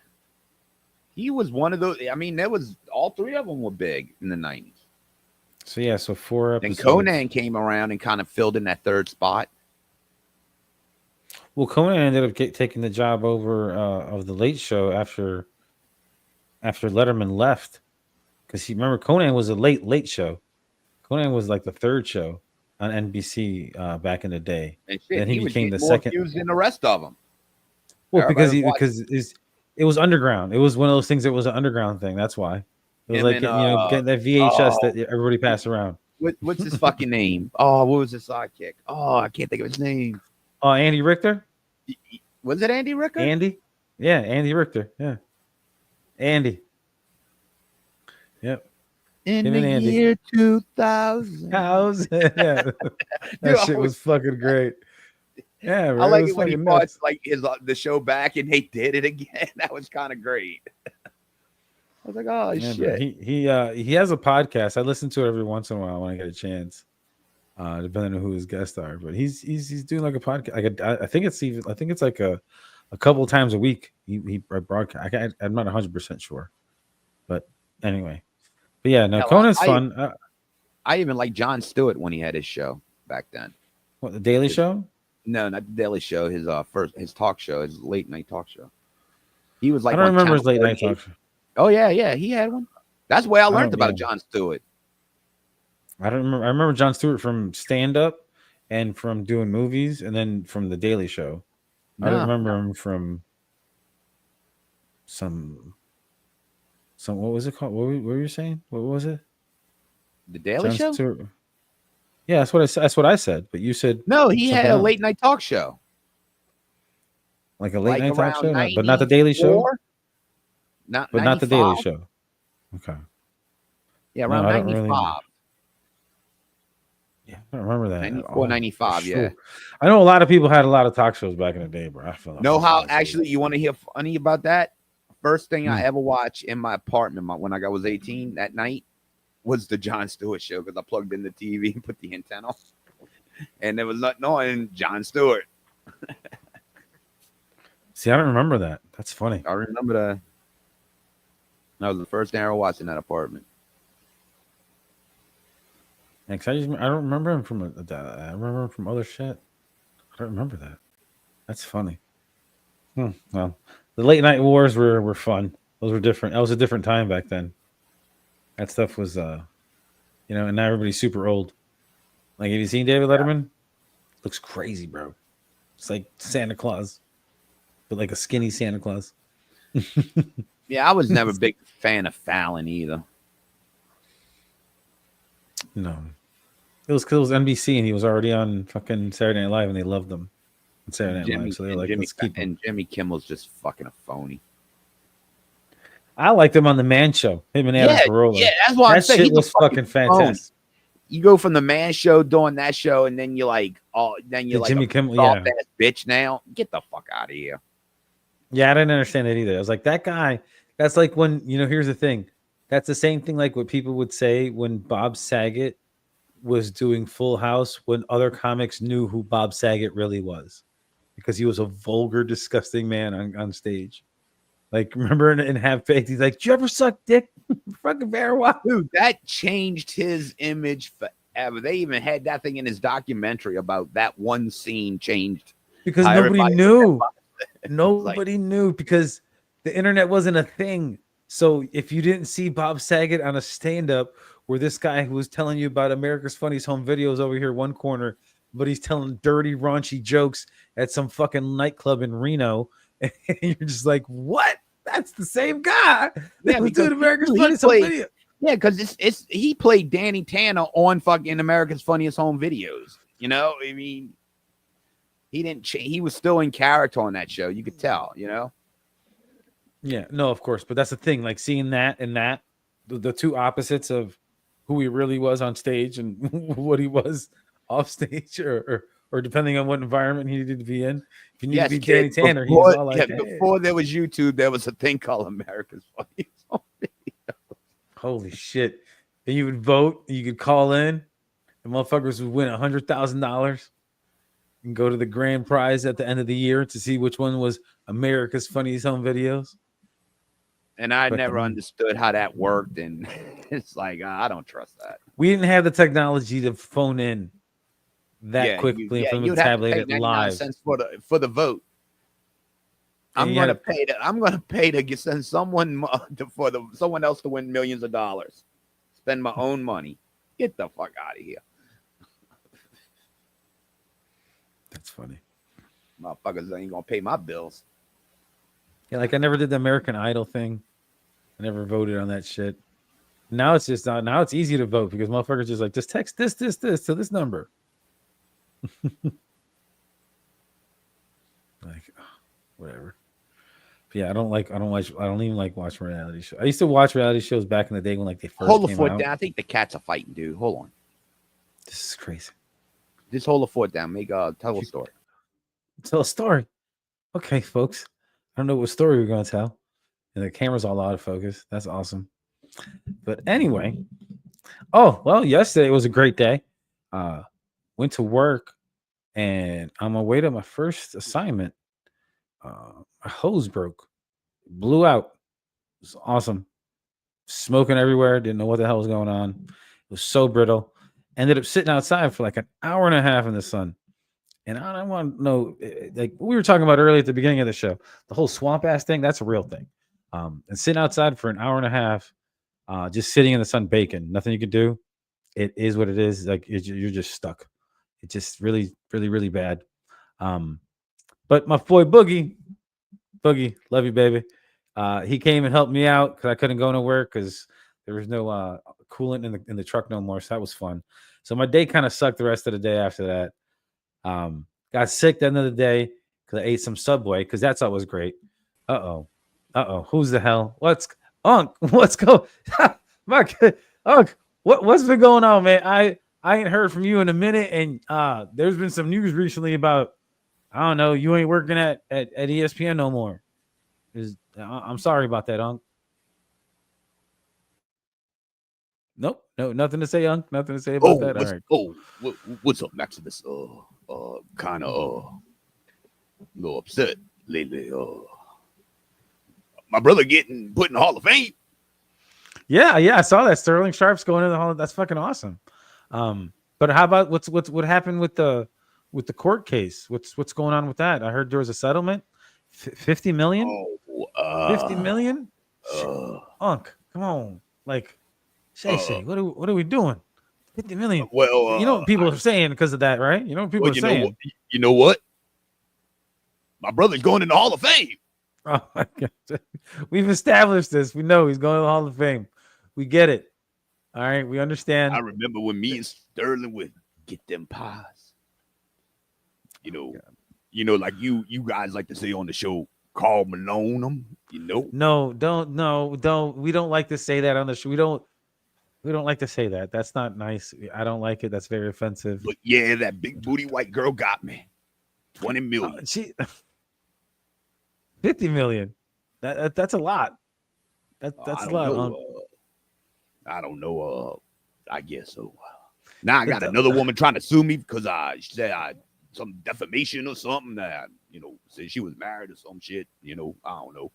He was one of those. I mean, there was all three of them were big in the 90s. So yeah, so 4 Then episodes. Conan came around and kind of filled in that third spot. Well, Conan ended up taking the job over of the Late Show after Letterman left, because remember Conan was a late show. Conan was like the third show on NBC back in the day. And shit, Then he was became getting the more second. views than the rest of them. Well, because Everybody it was underground. It was one of those things that was an underground thing. That's why it was Him like and, getting that VHS that everybody passed around. What's his fucking name? Oh, what was his sidekick? Oh, I can't think of his name. Oh, Andy Richter. Was it Andy Ricker? Andy? Yeah, Andy Richter. Yeah. Andy. Yep. In Him the and Andy. year 2000. Yeah. That shit was fucking great. Yeah, bro, I like was it when he fucking brought nuts. like the show back and they did it again. That was kind of great. I was like, oh Yeah, shit. bro. He has a podcast. I listen to it every once in a while when I get a chance. Depending on who his guests are. But he's doing like a podcast. I think it's like a couple times a week. He broadcast. I'm not 100% sure. But anyway. But yeah, no, Hell, Conan's fun. I even like Jon Stewart when he had his show back then. What, the Daily Show? No, not the Daily Show. His talk show, his late night talk show. He was like I don't on remember his Channel late night 38. talk show. Oh yeah, he had one. That's where I learned don't- about yeah. Jon Stewart. I don't remember. I remember Jon Stewart from stand up and from doing movies, and then from the Daily Show. I don't No. remember him from some. What was it called? What were you saying? What was it? The Daily Jon Show? Stewart. Yeah, that's what I said. That's what I said. But you said No, he had something a else. late night talk show. Like a late like night talk around show, but not the Daily Show. 94? But not the Daily 95? Show. Okay. Yeah, No, around I don't really- 95. Yeah, I don't remember that. at 94, all. 95, For yeah. sure. I know a lot of people had a lot of talk shows back in the day, bro. I feel Know I how feel actually you want to hear funny about that? First thing I Hmm. ever watched in my apartment when I was 18 that night was the Jon Stewart show because I plugged in the TV and put the antenna on. And there was nothing on Jon Stewart. See, I don't remember that. That's funny. I remember that. That was the first thing I ever watched in that apartment. Yeah, 'cause I don't remember him from I remember him from other shit. I don't remember that. That's funny. Well, the late night wars were fun. Those were different. That was a different time back then. That stuff was and now everybody's super old. Like, have you seen David Letterman? Looks crazy, bro. It's like Santa Claus, but like a skinny Santa Claus. Yeah, I was never a big fan of Fallon either. No, because it was NBC and he was already on fucking Saturday Night Live and they loved him on Saturday Night Live. So they're like, let's keep him. And Jimmy Kimmel's just fucking a phony. I liked him on the Man Show. Him and Adam Carolla. Yeah, that's why that shit was fucking fantastic. You go from the Man Show doing that show, and then you're like, Jimmy Kimmel, ass bitch now. Get the fuck out of here. Yeah, I didn't understand it either. I was like, that guy. That's like when here's the thing. That's the same thing like what people would say when Bob Saget was doing Full House when other comics knew who Bob Saget really was, because he was a vulgar, disgusting man on stage. Like, remember in Half Baked, he's like, "Did you ever suck dick?" Fucking Barry. Dude, that changed his image forever. They even had that thing in his documentary about that one scene changed. Because nobody knew. Nobody knew because the internet wasn't a thing. So if you didn't see Bob Saget on a stand-up where this guy who was telling you about America's Funniest Home Videos over here one corner, but he's telling dirty, raunchy jokes at some fucking nightclub in Reno, and you're just like, what? That's the same guy. Yeah, was doing America's Funniest Home Videos. Yeah, because he played Danny Tanner on fucking America's Funniest Home Videos. You know, I mean, he didn't change. He was still in character on that show. You could tell, you know. Yeah, no, of course, but that's the thing. Like seeing that and that, the two opposites of who he really was on stage and what he was off stage, or depending on what environment he needed to be in. If you need to be Danny Tanner, he was all like, hey. Before there was YouTube, there was a thing called America's Funniest Home Videos. Holy shit! And you would vote. You could call in, and motherfuckers would win $100,000 and go to the grand prize at the end of the year to see which one was America's Funniest Home Videos. And I never understood how that worked, and it's like I don't trust that. We didn't have the technology to phone in that quickly from the tablet it live for the vote. I'm gonna pay to get send someone someone else to win millions of dollars. Spend my own money. Get the fuck out of here. That's funny. Motherfuckers ain't gonna pay my bills. Yeah, like I never did the American Idol thing. I never voted on that shit. Now it's just now it's easy to vote because motherfuckers just like, just text this to this number. Like, whatever. But yeah, I don't even like watching reality shows. I used to watch reality shows back in the day when like they first hold the came foot out. down. I think the cats are fighting, dude. Hold on. This is crazy. Just hold the foot down. Tell a story. Tell a story. Okay, folks. I don't know what story we're going to tell. And the camera's all out of focus. That's awesome. But anyway. Oh, well, yesterday was a great day. Went to work, and on my way to my first assignment, my hose broke. Blew out. It was awesome. Smoking everywhere. Didn't know what the hell was going on. It was so brittle. Ended up sitting outside for like an hour and a half in the sun. And I don't want to know, like we were talking about earlier at the beginning of the show, the whole swamp ass thing, that's a real thing. And sitting outside for an hour and a half, just sitting in the sun baking, nothing you can do. It is what it is. Like you're just stuck. It's just really, really, really bad. But my boy Boogie, love you, baby. He came and helped me out because I couldn't go nowhere because there was no coolant in the truck no more. So that was fun. So my day kind of sucked the rest of the day after that. Got sick the end of the day because I ate some Subway because that's always great. Who's the hell? What's go? Unc, what's been going on, man? I ain't heard from you in a minute, and there's been some news recently about, I don't know, you ain't working at ESPN no more. I'm sorry about that, Unc. Nope, no, nothing to say, Unc. Nothing to say about that. All right. What's up, Maximus? Kind of a little upset lately. My brother getting put in the Hall of Fame. Yeah, I saw that. Sterling Sharp's going in the Hall. That's fucking awesome. But how about what happened with the court case? What's going on with that? I heard there was a settlement. 50 million. 50 million. Unc, come on, like. Shay, what are we doing? 50 million. Well, you know what people are saying because of that, right? You know what people are saying. You know what? My brother's going in the Hall of Fame. Oh my God. We've established this. We know he's going to the Hall of Fame. We get it. All right, we understand. I remember when me and Sterling were get them pies. You know, like you guys like to say on the show, Carl Malone them. You know, No, don't. We don't like to say that on the show. We don't like to say that. That's not nice. I don't like it. That's very offensive. but yeah, that big booty white girl got me. 20 million. She 50 million. That's a lot. That's I a don't lot. know, I don't know. I guess so. Now I got another woman trying to sue me because I said some defamation or something that said she was married or some shit. I don't know.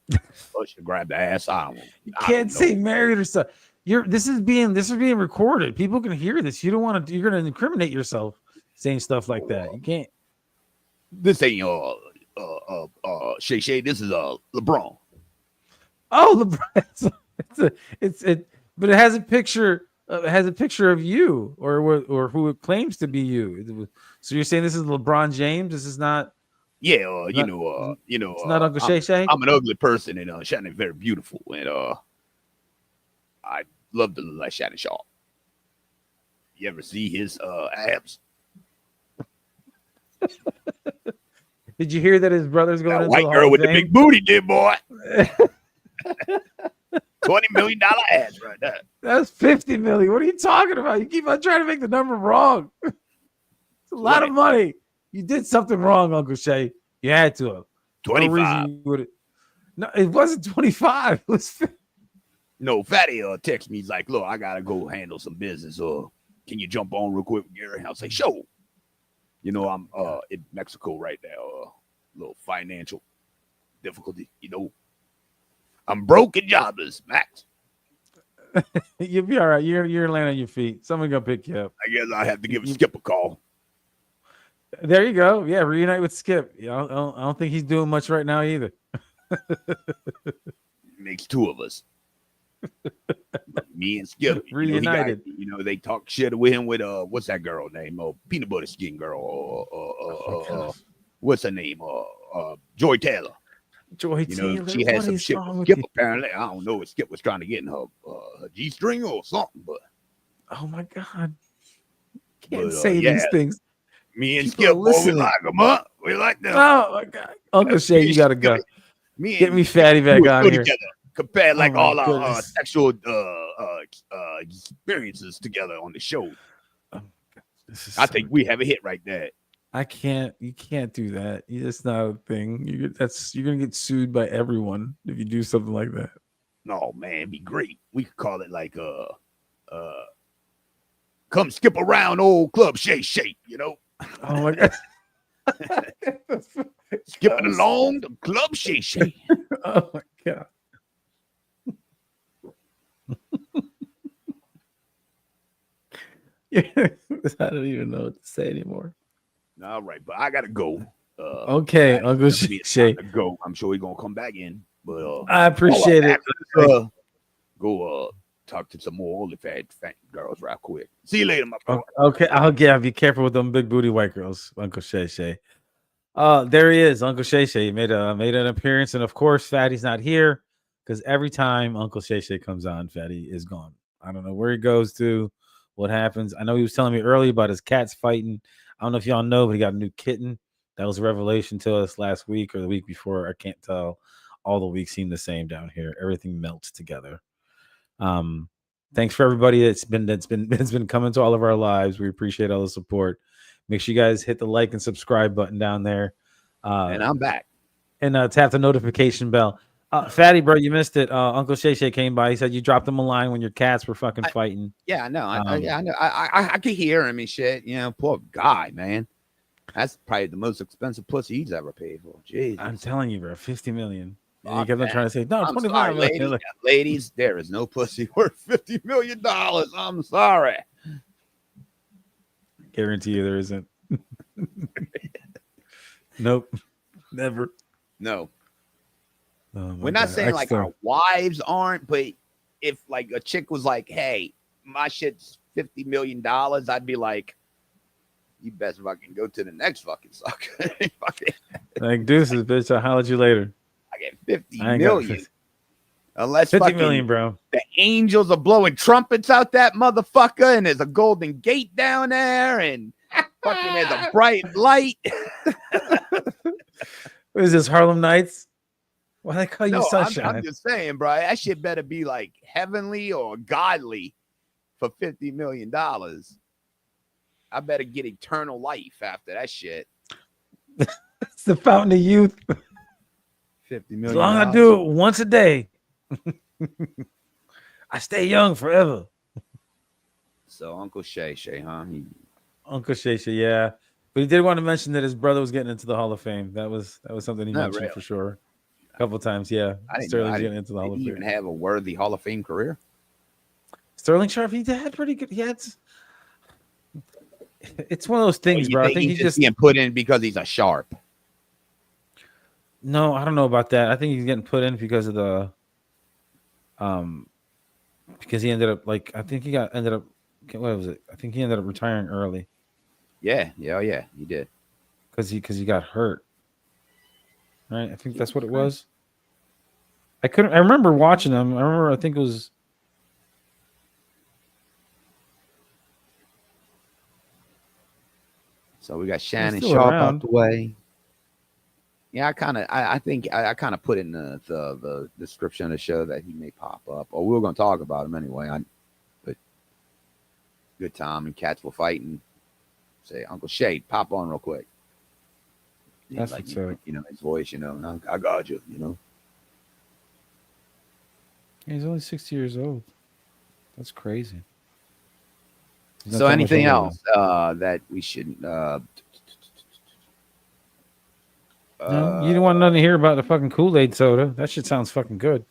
Or she grabbed the ass. I don't know. You can't say married or stuff. This is being recorded. People can hear this. You don't want to. You're going to incriminate yourself saying stuff like that. You can't. This ain't Shay Shay. This is LeBron. Oh, LeBron. But it has a picture. It has a picture of you or who it claims to be you. So you're saying this is LeBron James? This is not. Yeah, it's not Uncle Shay Shay. I'm an ugly person, and Shannon very beautiful, and I love to look like Shannon Sharp. You ever see his abs? Did you hear that his brother's going into white the girl Hall with of the Fame? big booty, did boy. $20 million ass right there. That's 50 million. What are you talking about? You keep on trying to make the number wrong. It's a lot of money. You did something wrong, Uncle Shay. You had to have. 25. No, it wasn't 25. It was 50. No, Fatty text me. He's like, look, I gotta go handle some business. Can you jump on real quick, Gary? I'll say, sure. I'm in Mexico right now. Little financial difficulty. I'm broke and jobless, Max. You'll be all right. You're laying on your feet. Someone gonna pick you up. I guess I have to give Skip a call. There you go. Yeah, reunite with Skip. I don't think he's doing much right now either. Makes two of us. Me and Skip reunited. They talk shit with him with what's that girl name? Peanut butter skin girl. What's her name? Joy Taylor. Joy Taylor. She had some shit with Skip apparently. I don't know if Skip was trying to get in her G-string or something, but oh my God. Can't say these things. Me and Skip, we like them up. We like them. Oh my God. Uncle Shay, you gotta go. Get me Fatty back on here. Together. Compare all our sexual experiences together on the show. I think we have a hit right there. You can't do that. It's not a thing. You're gonna get sued by everyone if you do something like that. No, man, it'd be great. We could call it like come skip around old Club Shay Shay, Oh my God. Skipping along the Club Shay Shay. Oh my God. I don't even know what to say anymore. All right, but I gotta go. Okay, Uncle Shay. Go. I'm sure he's gonna come back in. But I appreciate it. Go talk to some more older fat girls right quick. See you later, my brother. Okay, be careful with them big booty white girls, Uncle Shay Shay. There he is, Uncle Shay Shay. He made an appearance, and of course, Fatty's not here because every time Uncle Shay Shay comes on, Fatty is gone. I don't know where he goes to, what happens. I know he was telling me earlier about his cats fighting. I don't know if y'all know, but he got a new kitten. That was a revelation to us last week or the week before. I can't tell. All the weeks seem the same down here. Everything melts together. Thanks for everybody that's been coming to all of our lives. We appreciate all the support. Make sure you guys hit the like and subscribe button down there. And I'm back. And tap the notification bell. Fatty, bro, you missed it. Uncle Shay Shay came by. He said you dropped him a line when your cats were fucking fighting. Yeah, I know. I know. I could hear him and shit. Poor guy, man. That's probably the most expensive pussy he's ever paid for. Jeez. I'm telling you, bro, 50 million. And he kept on trying to say, no, I'm 25 sorry, million. ladies, there is no pussy worth $50 million. I'm sorry. Guarantee you there isn't. Nope. Never. No. Oh We're not saying like our wives aren't, but if like a chick was like, hey, my shit's $50 million, I'd be like, you best fucking go to the next fucking sucker. Like deuces, bitch. I'll holler at you later. I get 50 million. Unless 50 million, bro. The angels are blowing trumpets out that motherfucker, and there's a golden gate down there, and Fucking there's a bright light. What is this, Harlem Nights? Why they call you No, Sunshine? I'm just saying, bro. That shit better be like heavenly or godly for $50 million. I better get eternal life after that shit. It's the fountain of youth. $50 As million. long as I do it once a day, I stay young forever. So Uncle Shay, huh? Uncle Shay, yeah. But he did want to mention that his brother was getting into the Hall of Fame. That was something he mentioned really. for sure. A couple times, yeah. I didn't Sterling's know. getting into the Hall of Did he Fame. even have a worthy Hall of Fame career? Sterling Sharp, he had pretty good. He had. It's one of those things, bro. I think he's just getting put in because he's a sharp. No, I don't know about that. I think he's getting put in because of the, because he ended up like I think he ended up. What was it? I think he ended up retiring early. Yeah, he did. Because he got hurt. Right, I think that's what it was. I remember watching him. I think it was. So we got Shannon still Sharp around. out the way. Yeah, I think I kind of put in the description of the show that he may pop up, or we were going to talk about him anyway. But good time and cats were fighting. Say, Uncle Shay, pop on real quick. That's like, what's up. you know, his voice, you know, I got you, you know. He's only 60 years old. That's crazy. He's not So that much anything older else that we shouldn't? No, you didn't want nothing to hear about the fucking Kool-Aid soda. That shit sounds fucking good.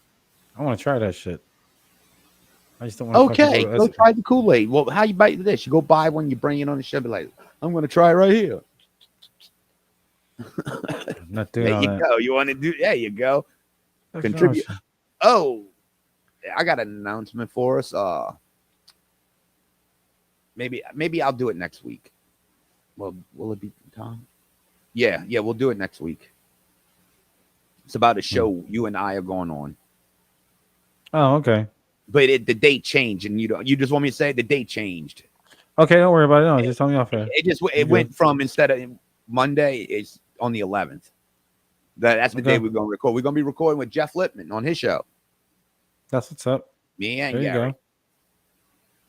I want to try that shit. I just don't want to. Okay, go try the Kool-Aid. Well, how you buy this? You go buy one, you bring it on the show, be like, I'm going to try it right here. I'm not doing There all you that. go. You want to do? There you go. That's Contribute. awesome. Oh, I got an announcement for us. Maybe I'll do it next week. Well, will it be Tom? Yeah, we'll do it next week. It's about a show you and I are going on. Oh, okay. But the date changed, and you just want me to say the date changed. Okay, don't worry about it. No, just tell me off air. It went from instead of Monday, it's on the 11th. That's the day we're going to record. We're going to be recording with Jeff Lippman on his show. That's what's up. Me and There you Gary. go.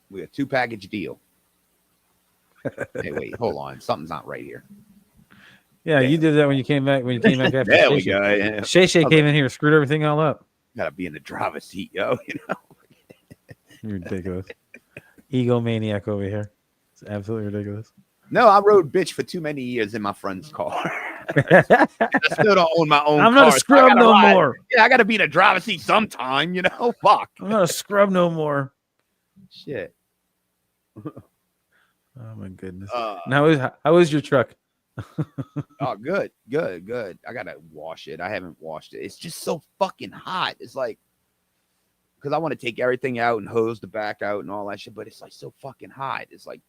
We got a 2-package deal. Hey, wait, hold on. Something's not right here. Yeah, you did that when you came back. After There we Shay go. Yeah. Shay came in here and screwed everything all up. Gotta be in the driver's seat, yo. You know. You're ridiculous. Egomaniac over here. It's absolutely ridiculous. No, I rode bitch for too many years in my friend's car. I still don't own my own. I'm not a car, scrub I gotta no ride. more. Yeah, I gotta be in the driver's seat sometime. You know, fuck. I'm not a scrub no more. Shit. Oh my goodness. Now, how is your truck? Oh, good. I gotta wash it. I haven't washed it. It's just so fucking hot. It's like, because I want to take everything out and hose the back out and all that shit, but it's like so fucking hot. It's like,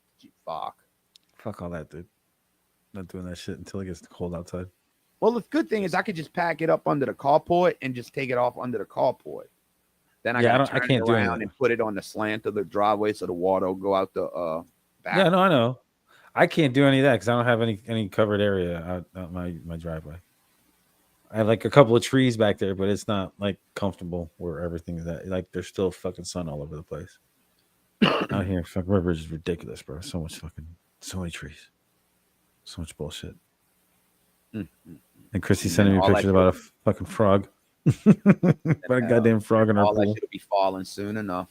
fuck all that, dude. Not doing that shit until it gets cold outside. Well, the good thing is I could just pack it up under the carport and just take it off under the carport. Then I can't do around and put it on the slant of the driveway so the water will go out the back. Yeah, no, I know. I can't do any of that because I don't have any covered area out my driveway. I have like a couple of trees back there, but it's not like comfortable where everything is at. Like there's still fucking sun all over the place. Out here, fucking Rivers is ridiculous, bro. So many trees, so much bullshit. And Chrissy sending me pictures about a fucking frog. About a goddamn frog in our pool. All that shit will be falling soon enough.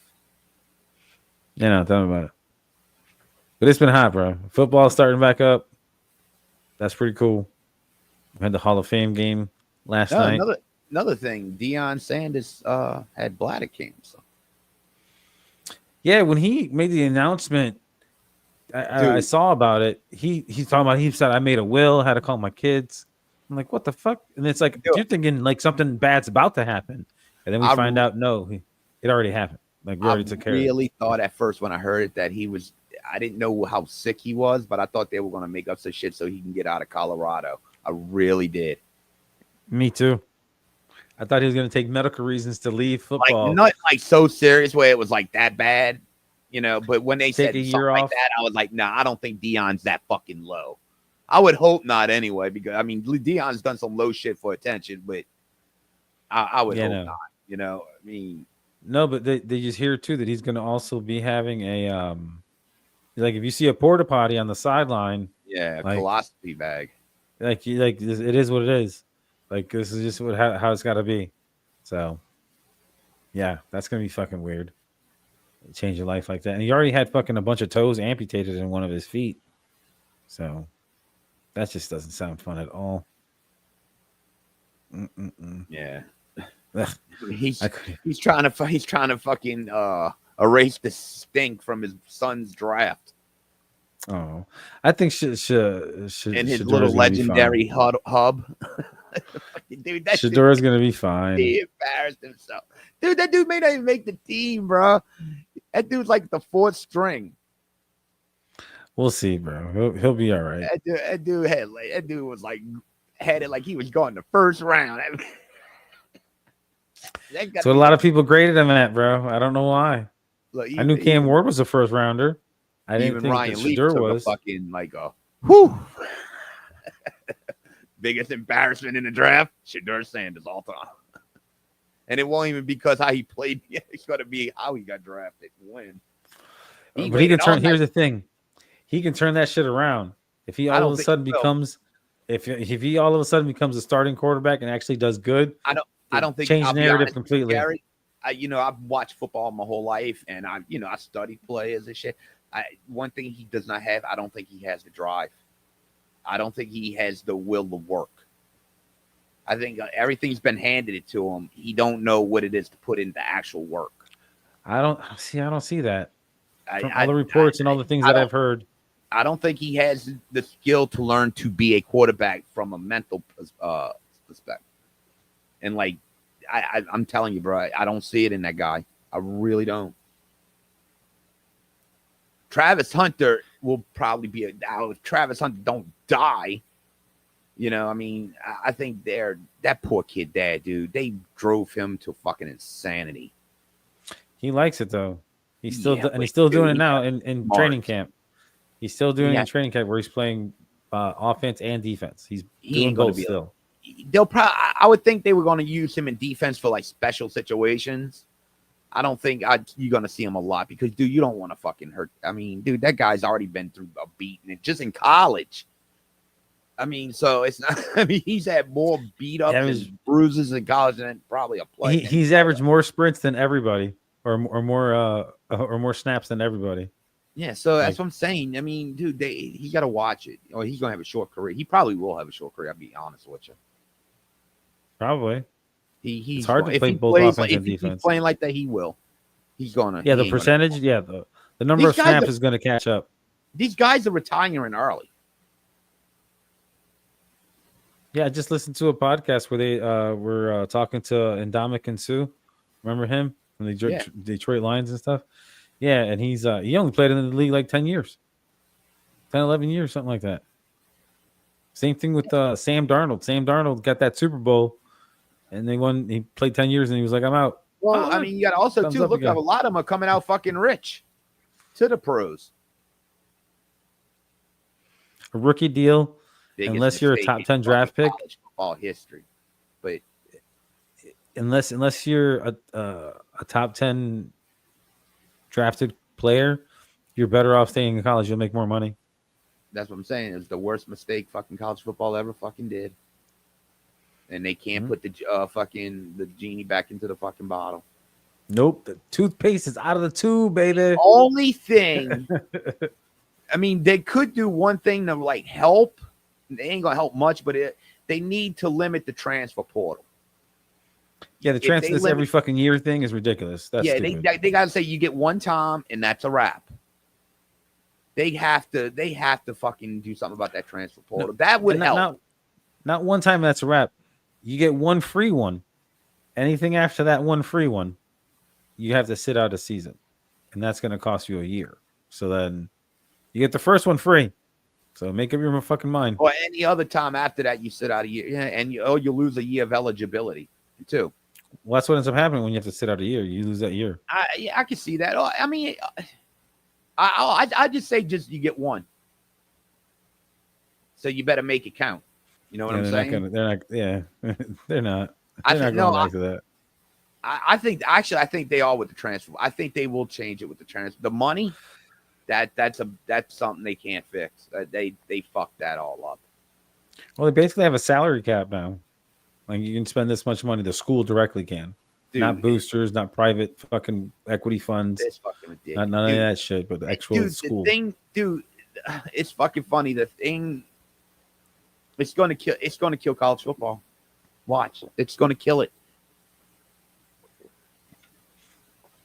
Yeah, no, tell me about it. But it's been hot, bro. Football starting back up. That's pretty cool. We had the Hall of Fame game last night. Another thing, Deion Sanders had bladder cancer. Yeah, when he made the announcement, I saw about it. He's talking about. He said, "I made a will. Had to call my kids." I'm like, "What the fuck?" And it's like you're thinking like something bad's about to happen, and then we find out no, it already happened. Like we already took care of it. I really thought at first when I heard it that he was. I didn't know how sick he was, but I thought they were going to make up some shit so he can get out of Colorado. I really did. Me too. I thought he was going to take medical reasons to leave football. Like not like so serious where it was like that bad. You know, but when they Take said a something year like off. that, I was like, nah, I don't think Dion's that fucking low. I would hope not anyway, because I mean, Dion's done some low shit for attention, but I would hope not. You know, I mean, no, but they just hear too that he's going to also be having a like if you see a porta potty on the sideline, yeah, like philosophy bag. like it is what it is. Like this is just how it's got to be. So yeah, that's gonna be fucking weird. Change your life like that, and he already had fucking a bunch of toes amputated in one of his feet. So that just doesn't sound fun at all. Yeah, Ugh, he's trying to fucking erase the stink from his son's draft. oh, I think In his Shadura's little gonna be legendary fine. hub. Dude, that shit, Shadura's gonna be fine. he embarrassed himself. Dude, that dude may not even make the team, bro. That dude's like the fourth string. We'll see, bro. He'll be all right. That dude was like headed like he was going the first round. So a lot of people graded him at, bro. I don't know why. Look, I knew Cam Ward was a first rounder. I didn't even think Ryan that Leaf Shadur took was. a fucking like a whew. Biggest embarrassment in the draft, Shadur Sanders all time. And it won't even be because how he played. It's going to be how he got drafted. When. But he can turn. Here's the thing: he can turn that shit around. If he all of a sudden becomes, if he all of a sudden becomes a starting quarterback and actually does good, I don't think change I'll the be narrative honest, completely. Gary, I've watched football my whole life, and I studied players and shit. One thing he does not have, I don't think he has the drive. I don't think he has the will to work. I think everything's been handed it to him. He don't know what it is to put into actual work. I don't see that. From all the reports and all the things that I've heard, I don't think he has the skill to learn to be a quarterback from a mental perspective. And like, I'm telling you, bro, I don't see it in that guy. I really don't. Travis Hunter will probably be if Travis Hunter don't die. You know, I mean, I think that poor kid dad, dude, they drove him to fucking insanity. he likes it though. He's still doing it now in training camp. He's still doing it in training camp where he's playing offense and defense. He's doing both still. I would think they were going to use him in defense for like special situations. I don't think you're going to see him a lot because, dude, you don't want to fucking hurt. I mean, dude, that guy's already been through a beating just in college. I mean, so it's not. I mean, he's had more beat ups and bruises in college than probably a player. He's averaged more sprints than everybody, or more snaps than everybody. Yeah, so that's what I'm saying. I mean, dude, he got to watch it, or he's gonna have a short career. He probably will have a short career. I'll be honest with you. Probably. He's it's hard to play both offense and defense. He's playing like that, he will. He's gonna. Yeah, the percentage. Yeah, the number of snaps is gonna catch up. These guys are retiring early. Yeah, I just listened to a podcast where they were talking to Ndamukong and Sue. Remember him from the Detroit Lions and stuff? Yeah, and he only played in the league like 10 years. 10, 11 years, something like that. Same thing with Sam Darnold. Sam Darnold got that Super Bowl, and they won. He played 10 years, and he was like, I'm out. Well, I mean, you got to also, too, look at a lot of them are coming out fucking rich to the pros. A rookie deal. Unless you're a top 10 draft pick, football history, but unless you're a top 10 drafted player, you're better off staying in college. You'll make more money. That's what I'm saying. It's the worst mistake fucking college football ever fucking did, and they can't put the the genie back into the fucking bottle. Nope, the toothpaste is out of the tube, baby. Only thing, I mean, they could do one thing to like help. They ain't gonna help much, but they need to limit the transfer portal. Yeah, the transfer this every fucking year thing is ridiculous. That's stupid. They gotta say you get one time and that's a wrap. They have to fucking do something about that transfer portal. That would help. Not one time that's a wrap. You get one free one. Anything after that one free one, you have to sit out a season, and that's gonna cost you a year. So then you get the first one free. So make up your fucking mind. Or any other time after that, you sit out a year, and you lose a year of eligibility too. Well, that's what ends up happening when you have to sit out a year. You lose that year. I can see that. I mean, I just say you get one. So you better make it count. You know what I'm saying? They're not. Yeah, they're not. I They're think not going back to that. I think I think they are with the transfer. I think they will change it with the transfer. The money, that's something they can't fix. They fucked that all up. Well, they basically have a salary cap now. Like you can spend this much money. The school directly can. Dude, not boosters, not private fucking equity funds. It's fucking ridiculous. None of that shit, but the actual school. The thing, dude, it's fucking funny. The thing, it's going to kill college football. Watch, it's going to kill it.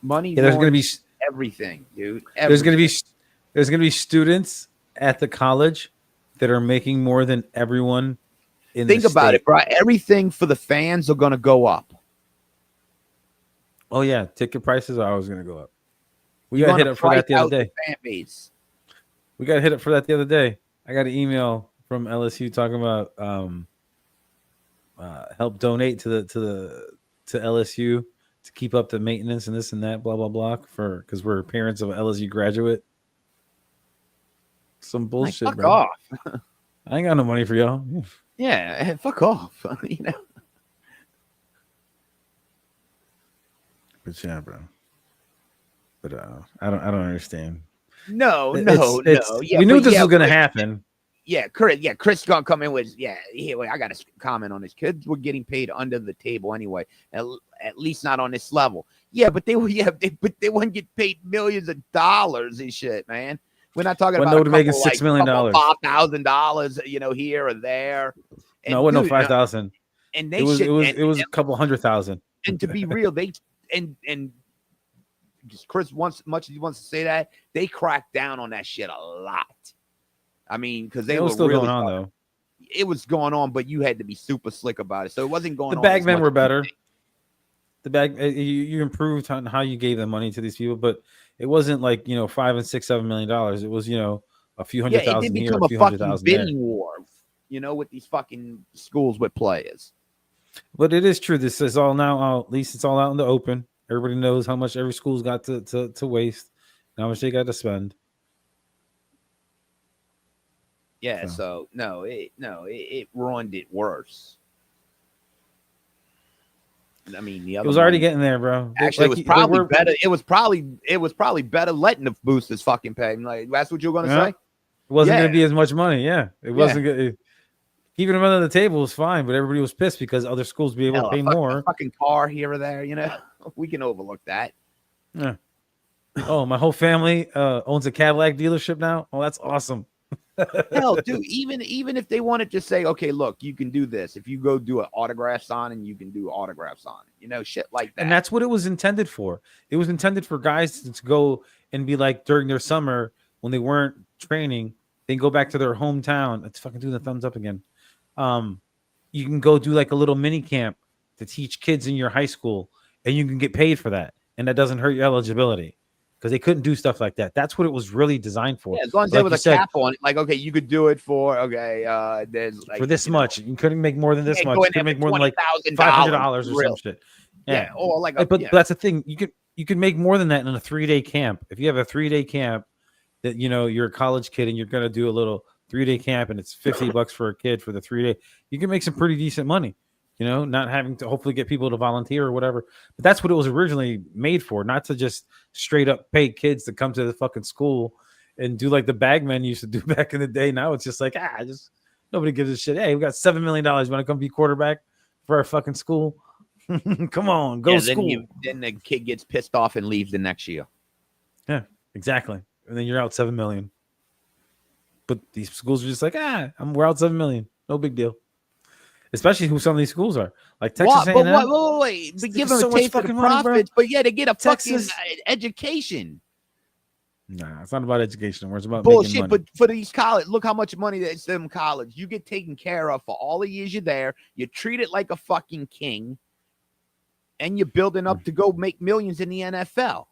Money. Yeah, there's going to be everything, dude. There's going to be students at the college that are making more than everyone in the state. Think about it, bro. Everything for the fans are going to go up. Oh yeah, ticket prices are always going to go up. We got hit up for that the other day. Fan base. We got hit up for that the other day. I got an email from LSU talking about help donate to LSU to keep up the maintenance and this and that, blah blah blah, because we're parents of an LSU graduate. Some bullshit, fuck bro. Off. I ain't got no money for y'all. Yeah, fuck off. You know. But yeah, bro. But I don't understand. No. Yeah, we knew this was gonna happen. Yeah, Chris gonna come in with wait, I got to comment on this. Kids were getting paid under the table anyway. At least not on this level. Yeah, but they wouldn't get paid millions of dollars and shit, man. We're not talking about making $6 million, $5,000, here or there. And no, it wasn't no 5,000. And it was a couple $100,000. And to be real, and Chris, much as he wants to say that, they cracked down on that shit a lot. I mean, because they were still really going on though. It was going on, but you had to be super slick about it. So it wasn't going on. The bagmen were better. The bag you improved on how you gave them money to these people, but it wasn't like $5 and $6, $7 million. It was a few $100,000 here, it did become a few a fucking $100,000 bidding war. With these fucking schools with players. But it is true. This is all now out. At least it's all out in the open. Everybody knows how much every school's got to waste, and how much they got to spend. Yeah. So it ruined it worse. I mean, the other it was already getting there, bro. Actually, it was probably better. It was probably better letting the boosters fucking pay. Like that's what you're gonna say. It wasn't gonna be as much money. Yeah, it wasn't good. Keeping them under the table was fine, but everybody was pissed because other schools be able to pay more. A fucking car here or there, we can overlook that. Yeah. Oh, my whole family owns a Cadillac dealership now. Oh, that's awesome. Hell, dude, even if they wanted to say, okay, look, you can do this. If you go do an autograph signing, you can do autographs on it. Shit like that. And that's what it was intended for. It was intended for guys to go and be like during their summer when they weren't training, they go back to their hometown. Let's fucking do the thumbs up again. You can go do like a little mini camp to teach kids in your high school, and you can get paid for that, and that doesn't hurt your eligibility because they couldn't do stuff like that. That's what it was really designed for. Yeah, as long as there was a cap on it, like okay, you could do it for there's like for this much. You couldn't make more than this much. You couldn't make more than like $500 or some shit. Yeah, or like, but that's the thing. You could make more than that in a 3-day camp. If you have a 3-day camp that you're a college kid and you're gonna do a little 3-day camp and it's $50 for a kid for the 3-day, you can make some pretty decent money, not having to hopefully get people to volunteer or whatever. But that's what it was originally made for, not to just straight up pay kids to come to the fucking school and do like the bagmen used to do back in the day. Now it's just like, just nobody gives a shit. Hey, we got $7 million. You want to come be quarterback for our fucking school? Come on, go school. Then the kid gets pissed off and leaves the next year. Yeah, exactly. And then you're out $7 million. But these schools are just like, we're out $7 million. No big deal. Especially who some of these schools are. Like Texas A&M. Wait. But give them so a taste of the profits, but they get a fucking education. Nah, it's not about education. It's about bullshit. Making money. But for these college, look how much money that's in college. You get taken care of for all the years you're there. You're treated like a fucking king. And you're building up to go make millions in the NFL.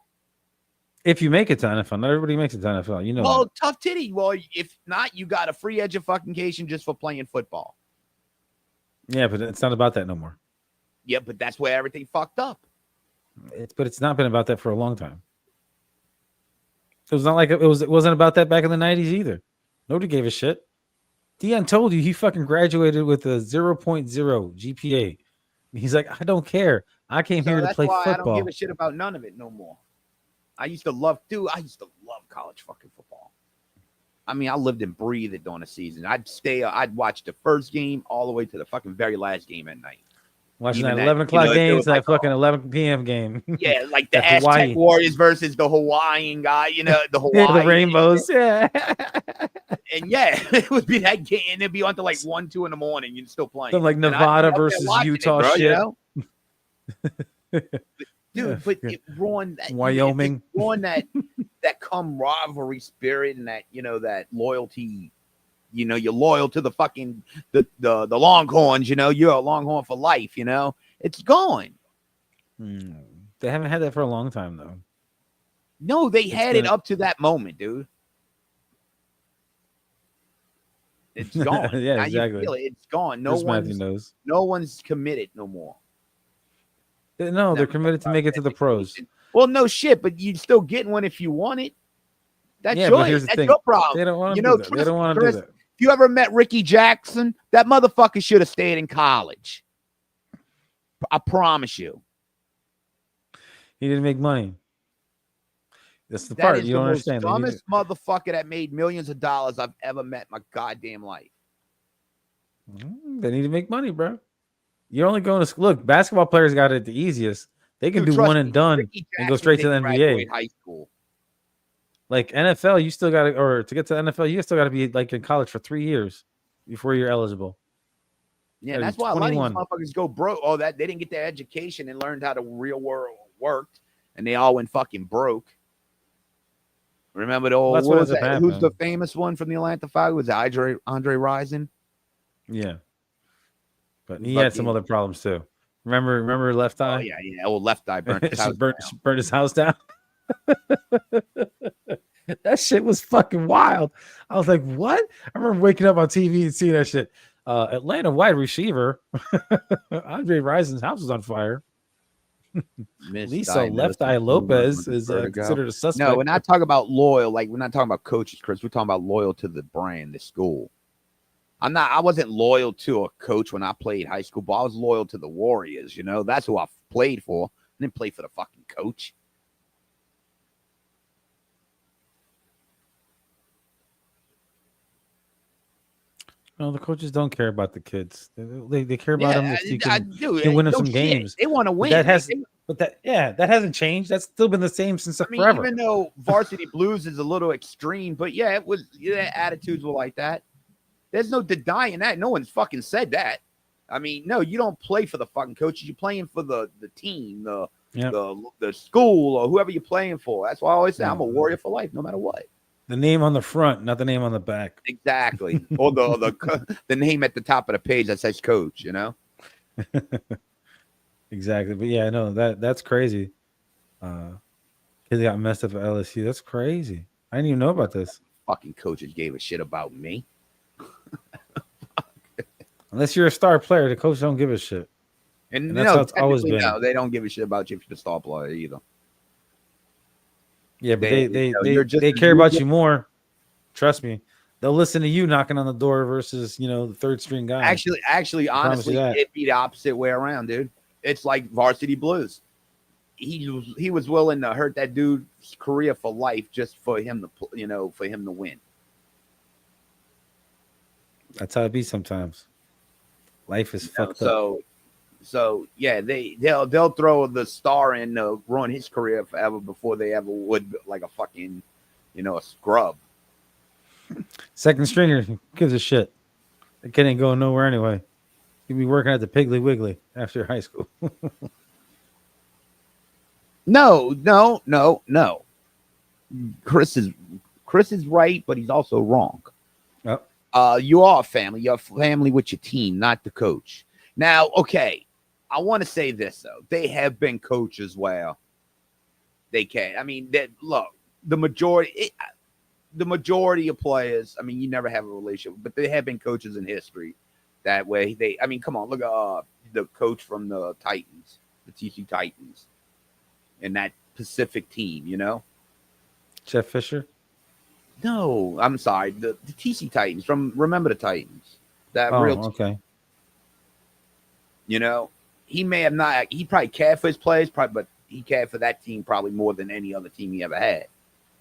If you make it to NFL, not everybody makes it to NFL. Well, that. tough titty. Well, if not, you got a free education just for playing football. Yeah, but it's not about that no more. Yeah, but that's where everything fucked up. But it's not been about that for a long time. It was not like it wasn't about that back in the 90s either. Nobody gave a shit. Dion told you he fucking graduated with a 0.0 GPA. He's like, I don't care. I came So here to that's play why I don't give football. a shit about none of it no more. I used to love college fucking football. I mean, I lived and breathed it during the season. I'd watch the first game all the way to the fucking very last game at night. Watching Even that 11 you o'clock know, if it game was to that like, fucking 11 p.m. game. yeah, like the That Aztec Hawaii. Warriors versus the Hawaiian guy, you know, the Hawaii. The rainbows. Yeah. And yeah, it would be that game, and it'd be on to like 1, 2 in the morning. You're still playing. Some like And I'd be Nevada up there versus watching Utah it, bro, shit. You know? Dude, Yeah, but yeah. it ruined that Wyoming. It ruined that camaraderie spirit and that, you know, that loyalty. You know, you're loyal to the fucking the Longhorns. You know, you're a Longhorn for life. You know, it's gone. They haven't had that for a long time though. No, they It's had been it up to that moment, dude. It's gone. Yeah, Now exactly. You feel it. It's gone. Chris Matthew knows. No one's committed no more. No, they're committed to make it to the pros. Well, no shit, but you still getting one if you want it. That's Yeah, your, but here's the that's thing. your problem. They don't want to You do know, that. They don't want to do Chris, that. if you ever met Ricky Jackson, that motherfucker should have stayed in college. I promise you. He didn't make money. That's the That part is you the don't most understand. dumbest motherfucker that made millions of dollars I've ever met in my goddamn life. They need to make money, bro. You're only going to school. Look, basketball players got it the easiest. They can Dude, do trust one me, and done Ricky and go Jackson straight to the didn't NBA. graduate high school. Like NFL, you still got to, or to get to the NFL, you still got to be like in college for 3 years before you're eligible. Yeah, Gotta that's be why a lot of these 21. motherfuckers go broke. Oh, that they didn't get their education and learned how the real world worked, and they all went fucking broke. Remember the old, That's what what was ends up that? Who's the happening. famous one from the Atlanta Five? Was it Andre Rison? Yeah. But he had some other problems too. Remember Left Eye? Oh yeah. Old Left Eye burnt his house burnt his house down. That shit was fucking wild. I was like, what? I remember waking up on TV and seeing that shit. Atlanta wide receiver Andre Rison's house was on fire. Lisa Left Eye Lopez is considered a suspect. No, we're not talking about loyal. Like, we're not talking about coaches, Chris. We're talking about loyal to the brand, the school. I wasn't loyal to a coach when I played high school, but I was loyal to the Warriors. You know, that's who I played for. I didn't play for the fucking coach. No, the coaches don't care about the kids. They care about them if you can win them no some shit. games. They want to win. That hasn't changed. That's still been the same since forever. Even though Varsity Blues is a little extreme, but yeah, it was. Yeah, attitudes were like that. There's no denying that. No one's fucking said that. I mean, no, you don't play for the fucking coaches. You're playing for the team, the school, or whoever you're playing for. That's why I always say I'm a warrior for life, no matter what. The name on the front, not the name on the back. Exactly. Or the name at the top of the page that says coach, you know? Exactly. But yeah, no, that's crazy. Kids got messed up at LSU. That's crazy. I didn't even know about this. Fucking coaches gave a shit about me. Unless you're a star player, the coach don't give a shit. And that's how it's always been. No, they don't give a shit about you if you're the star player either. Yeah, but they they care about you more. Trust me. They'll listen to you knocking on the door versus, the third string guy. Actually, honestly, it'd be the opposite way around, dude. It's like Varsity Blues. He was willing to hurt that dude's career for life just for him to win. That's how it be sometimes. Life is fucked up. So yeah, they'll throw the star in to ruin his career forever before they ever would like a fucking, a scrub. Second stringer gives a shit. The kid ain't going nowhere anyway. He'd be working at the Piggly Wiggly after high school. No. Chris is right, but he's also wrong. You are a family. You're a family with your team, not the coach. Now, okay, I want to say this though: they have been coaches where they can. I mean, look, the majority of players. I mean, you never have a relationship, but they have been coaches in history that way. Come on, look at the coach from the Titans, the TC Titans, and that Pacific team. Jeff Fisher? No, I'm sorry. The TC Titans from Remember the Titans. That Oh, real team. okay. You know, he may have not. He probably cared for his players, but he cared for that team probably more than any other team he ever had.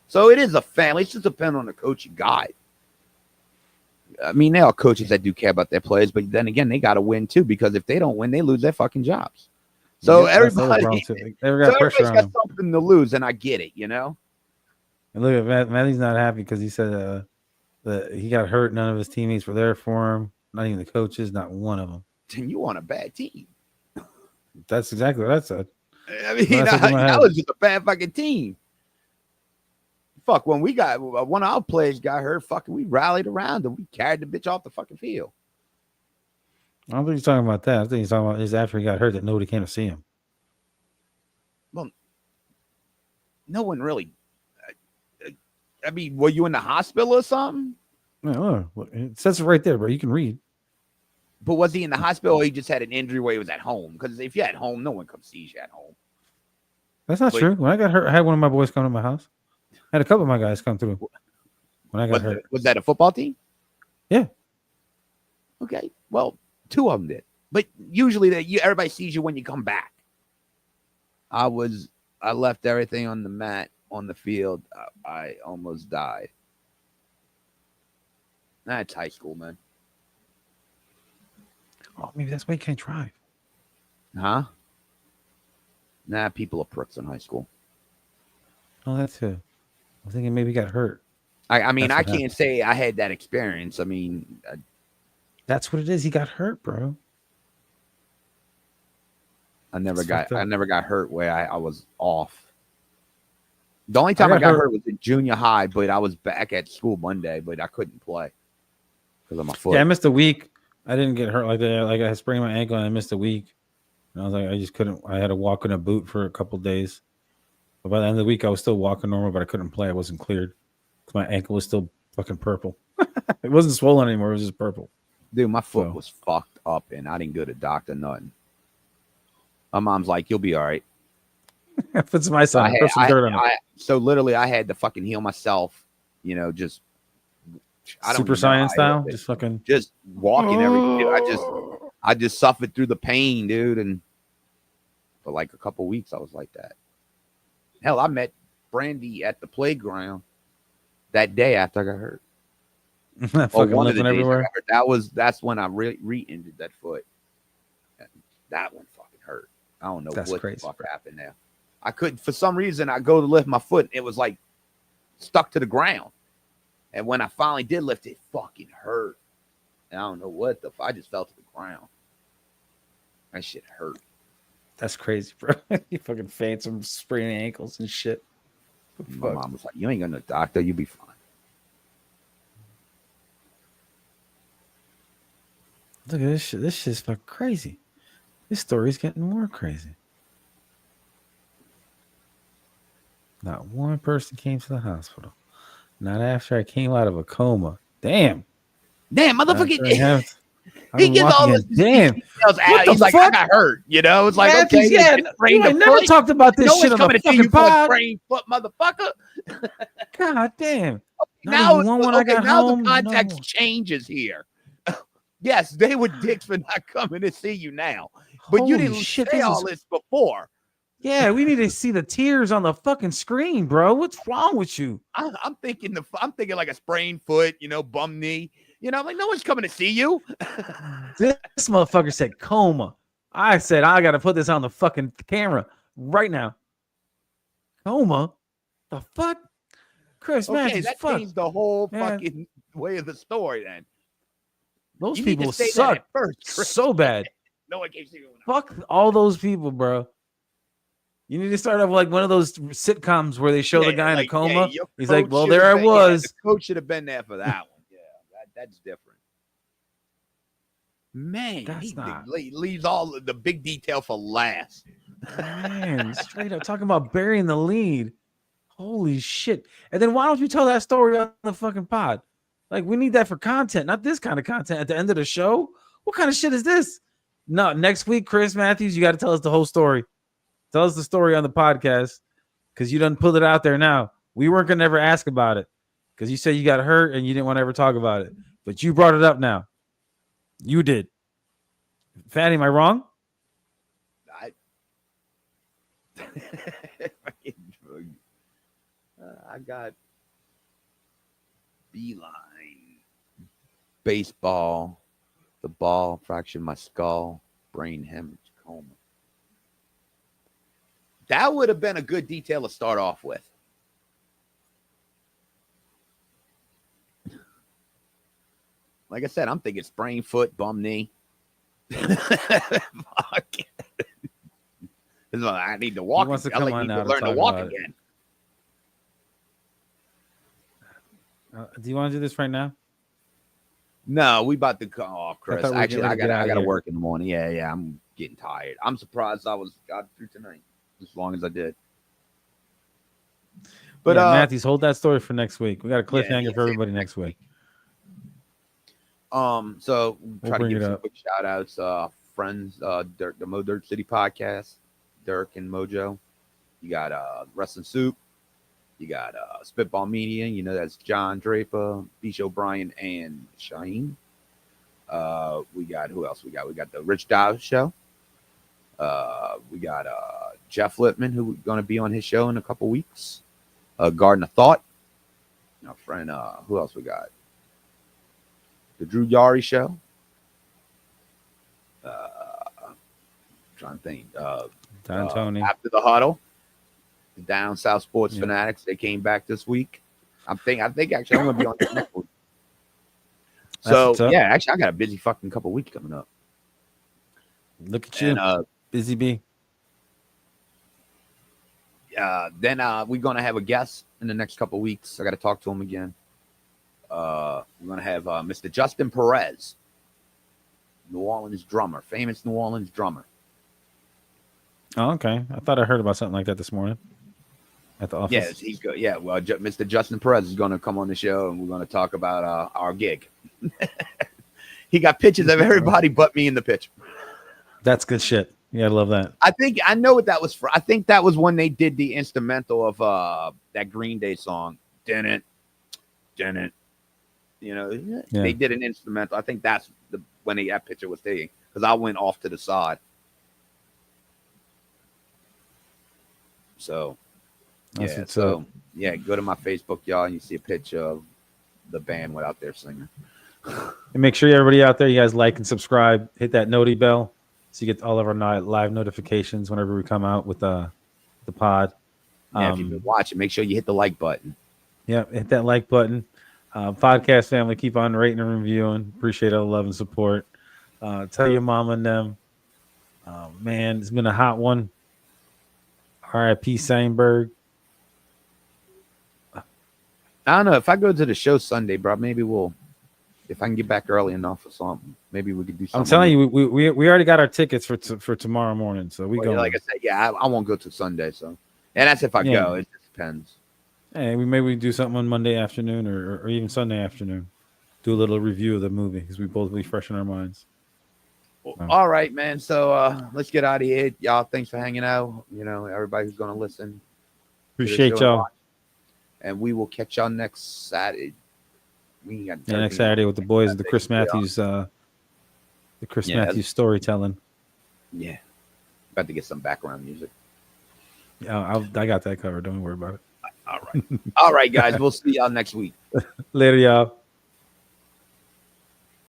So it is a family. It's just depending on the coach you got. I mean, there are coaches that do care about their players, but then again, they got to win too, because if they don't win, they lose their fucking jobs. So everybody's got something to lose, and I get it, you know. And look at Matty's not happy because he said that he got hurt. None of his teammates were there for him. Not even the coaches. Not one of them. Then you on a bad team. That's exactly what I said. I mean, that was just a bad fucking team. Fuck, when we got one of our players got hurt, fucking, we rallied around him. We carried the bitch off the fucking field. I don't think he's talking about that. I think he's talking about his after he got hurt that nobody came to see him. Well, no one really. I mean, were you in the hospital or something? No, it says it right there, bro. You can read. But was he in the hospital or he just had an injury where he was at home? Because if you're at home, no one comes see you at home. That's not true. When I got hurt, I had one of my boys come to my house. I had a couple of my guys come through when I got hurt. Was that a football team? Yeah. Okay. Well, 2 of them did. But usually everybody sees you when you come back. I left everything on the mat on the field. I almost died. That's high school, man. Oh, maybe that's why you can't drive. Huh? Nah, people are pricks in high school. Oh, that's too. I'm thinking maybe he got hurt. I mean, I can't say I had that experience. I mean, that's what it is. He got hurt, bro. I never got hurt where I was off. The only time I got hurt was in junior high, but I was back at school Monday, but I couldn't play because of my foot. Yeah, I missed a week. I didn't get hurt like that. Like I sprained my ankle and I missed a week. And I was like, I just couldn't. I had to walk in a boot for a couple of days. But by the end of the week, I was still walking normal, but I couldn't play. I wasn't cleared because my ankle was still fucking purple. It wasn't swollen anymore. It was just purple. Dude, my foot was fucked up, and I didn't go to doctor, nothing. My mom's like, "You'll be all right." It's my son. So literally, I had to fucking heal myself. You know, just Super Saiyan style, just walking everything. I just suffered through the pain, dude, and for like a couple weeks, I was like that. Hell, I met Brandy at the playground that day after I got hurt. One of the days I got hurt. That's when I re-injured that foot. That one fucking hurt. I don't know what the fuck happened there. I couldn't, for some reason, I go to lift my foot. It was like stuck to the ground. And when I finally did lift it, fucking hurt. And I don't know what the fuck. I just fell to the ground. That shit hurt. That's crazy, bro. You fucking faint some spraining ankles and shit. My mom was like, "You ain't gonna doctor. You be fine." Look at this shit. This shit's fucking crazy. This story's getting more crazy. Not one person came to the hospital. Not after I came out of a coma. Damn, motherfucker. He gets all this. Damn. He's like, I got hurt. You know, it's like, okay, yeah, I never talked about this shit on the fucking pod. Sprained foot, motherfucker. God damn. Now the context changes here. Yes, they were dicks for not coming to see you now, but you didn't say all this before. Yeah, we need to see the tears on the fucking screen, bro. What's wrong with you? I'm thinking like a sprained foot, you know, bum knee. You know, I'm like, no one's coming to see you. This motherfucker said coma. I said, I got to put this on the fucking camera right now. Coma? The fuck? Chris, okay, that changed the whole fucking way of the story then. Those people suck so bad. No one came to see you. Fuck all those people, bro. You need to start off like one of those sitcoms where they show the guy in a coma. He's like, well, there I was. The coach should have been there for that one. That's different. Man, he leaves all the big detail for last. Man, straight up talking about burying the lead. Holy shit. And then why don't you tell that story on the fucking pod? Like, we need that for content, not this kind of content at the end of the show. What kind of shit is this? No, next week, Chris Matthews, you got to tell us the whole story. Tell us the story on the podcast because you done pulled it out there now. We weren't gonna ever ask about it because you said you got hurt and you didn't want to ever talk about it. But you brought it up now. You did. Fatty, am I wrong? I got beeline, baseball, the ball fractured my skull, brain hemorrhage, coma. That would have been a good detail to start off with. Like I said, I'm thinking sprained foot, bum knee. Fuck. I need to walk. He wants to I come like on need now to learn to to talk walk about it. again. Do you want to do this right now? No, we about to come off, Chris. thought we were Actually, getting I ready to get out got of to here. work in the morning. Yeah, I'm getting tired. I'm surprised I got through tonight as long as I did. But Yeah, Matthews, hold that story for next week. We got a cliffhanger yeah, for everybody next week. So We'll try to bring give it some up. quick shout outs. Friends, the Mo Dirt City podcast, Dirk and Mojo. You got Wrestling Soup. You got Spitball Media. You know, that's John Draper, Bish O'Brien, and Shaheen. We got who else? We got the Rich Dowd Show. We got Jeff Lippman, who's going to be on his show in a couple weeks. Garden of Thought. Our friend, who else we got? The Drew Yari Show. Trying to think. Don Tony. After the Huddle. The Down South Sports Fanatics. They came back this week. I think actually I'm going to be on this next week. So, yeah, actually, I got a busy fucking couple weeks coming up. Look at you. Busy bee. Then we're going to have a guest in the next couple weeks. I got to talk to him again. We're going to have Mr. Justin Perez, New Orleans drummer, famous New Orleans drummer. Oh, okay. I thought I heard about something like that this morning at the office. Yes, he's good. Yeah, well, Mr. Justin Perez is going to come on the show, and we're going to talk about our gig. He got pictures of everybody but me in the picture. That's good shit. Yeah, I love that. I know what that was for. I think that was when they did the instrumental of that Green Day song. Didn't. You know, they did an instrumental. I think that's when that picture was taken, because I went off to the side. So, That's yeah. what's So, up. yeah, go to my Facebook, y'all, and you see a picture of the band without their singer. And make sure everybody out there, you guys like and subscribe. Hit that noti bell so you get all of our live notifications whenever we come out with the pod. Yeah, if you've been watching, make sure you hit the like button. Yeah, hit that like button. Podcast family, keep on rating and reviewing. Appreciate all the love and support. Tell your mama and them. Man, it's been a hot one. R.I.P. Seinberg. I don't know. If I go to the show Sunday, bro, maybe if I can get back early enough or something, maybe we could do something. I'm telling you, we already got our tickets for tomorrow morning, so we go. Like I said, yeah, I won't go to Sunday, so, and that's if I go. It just depends. Hey, maybe do something on Monday afternoon or even Sunday afternoon. Do a little review of the movie because we both be fresh in our minds. All right, man. So let's get out of here, y'all. Thanks for hanging out. You know, everybody who's going to listen. Appreciate y'all. And we will catch y'all next Saturday. We got next Saturday with the boys of the Chris Matthews, Matthews storytelling. Yeah, about to get some background music. Yeah, I got that covered. Don't worry about it. All right, all right, guys. We'll see y'all next week. Later, y'all.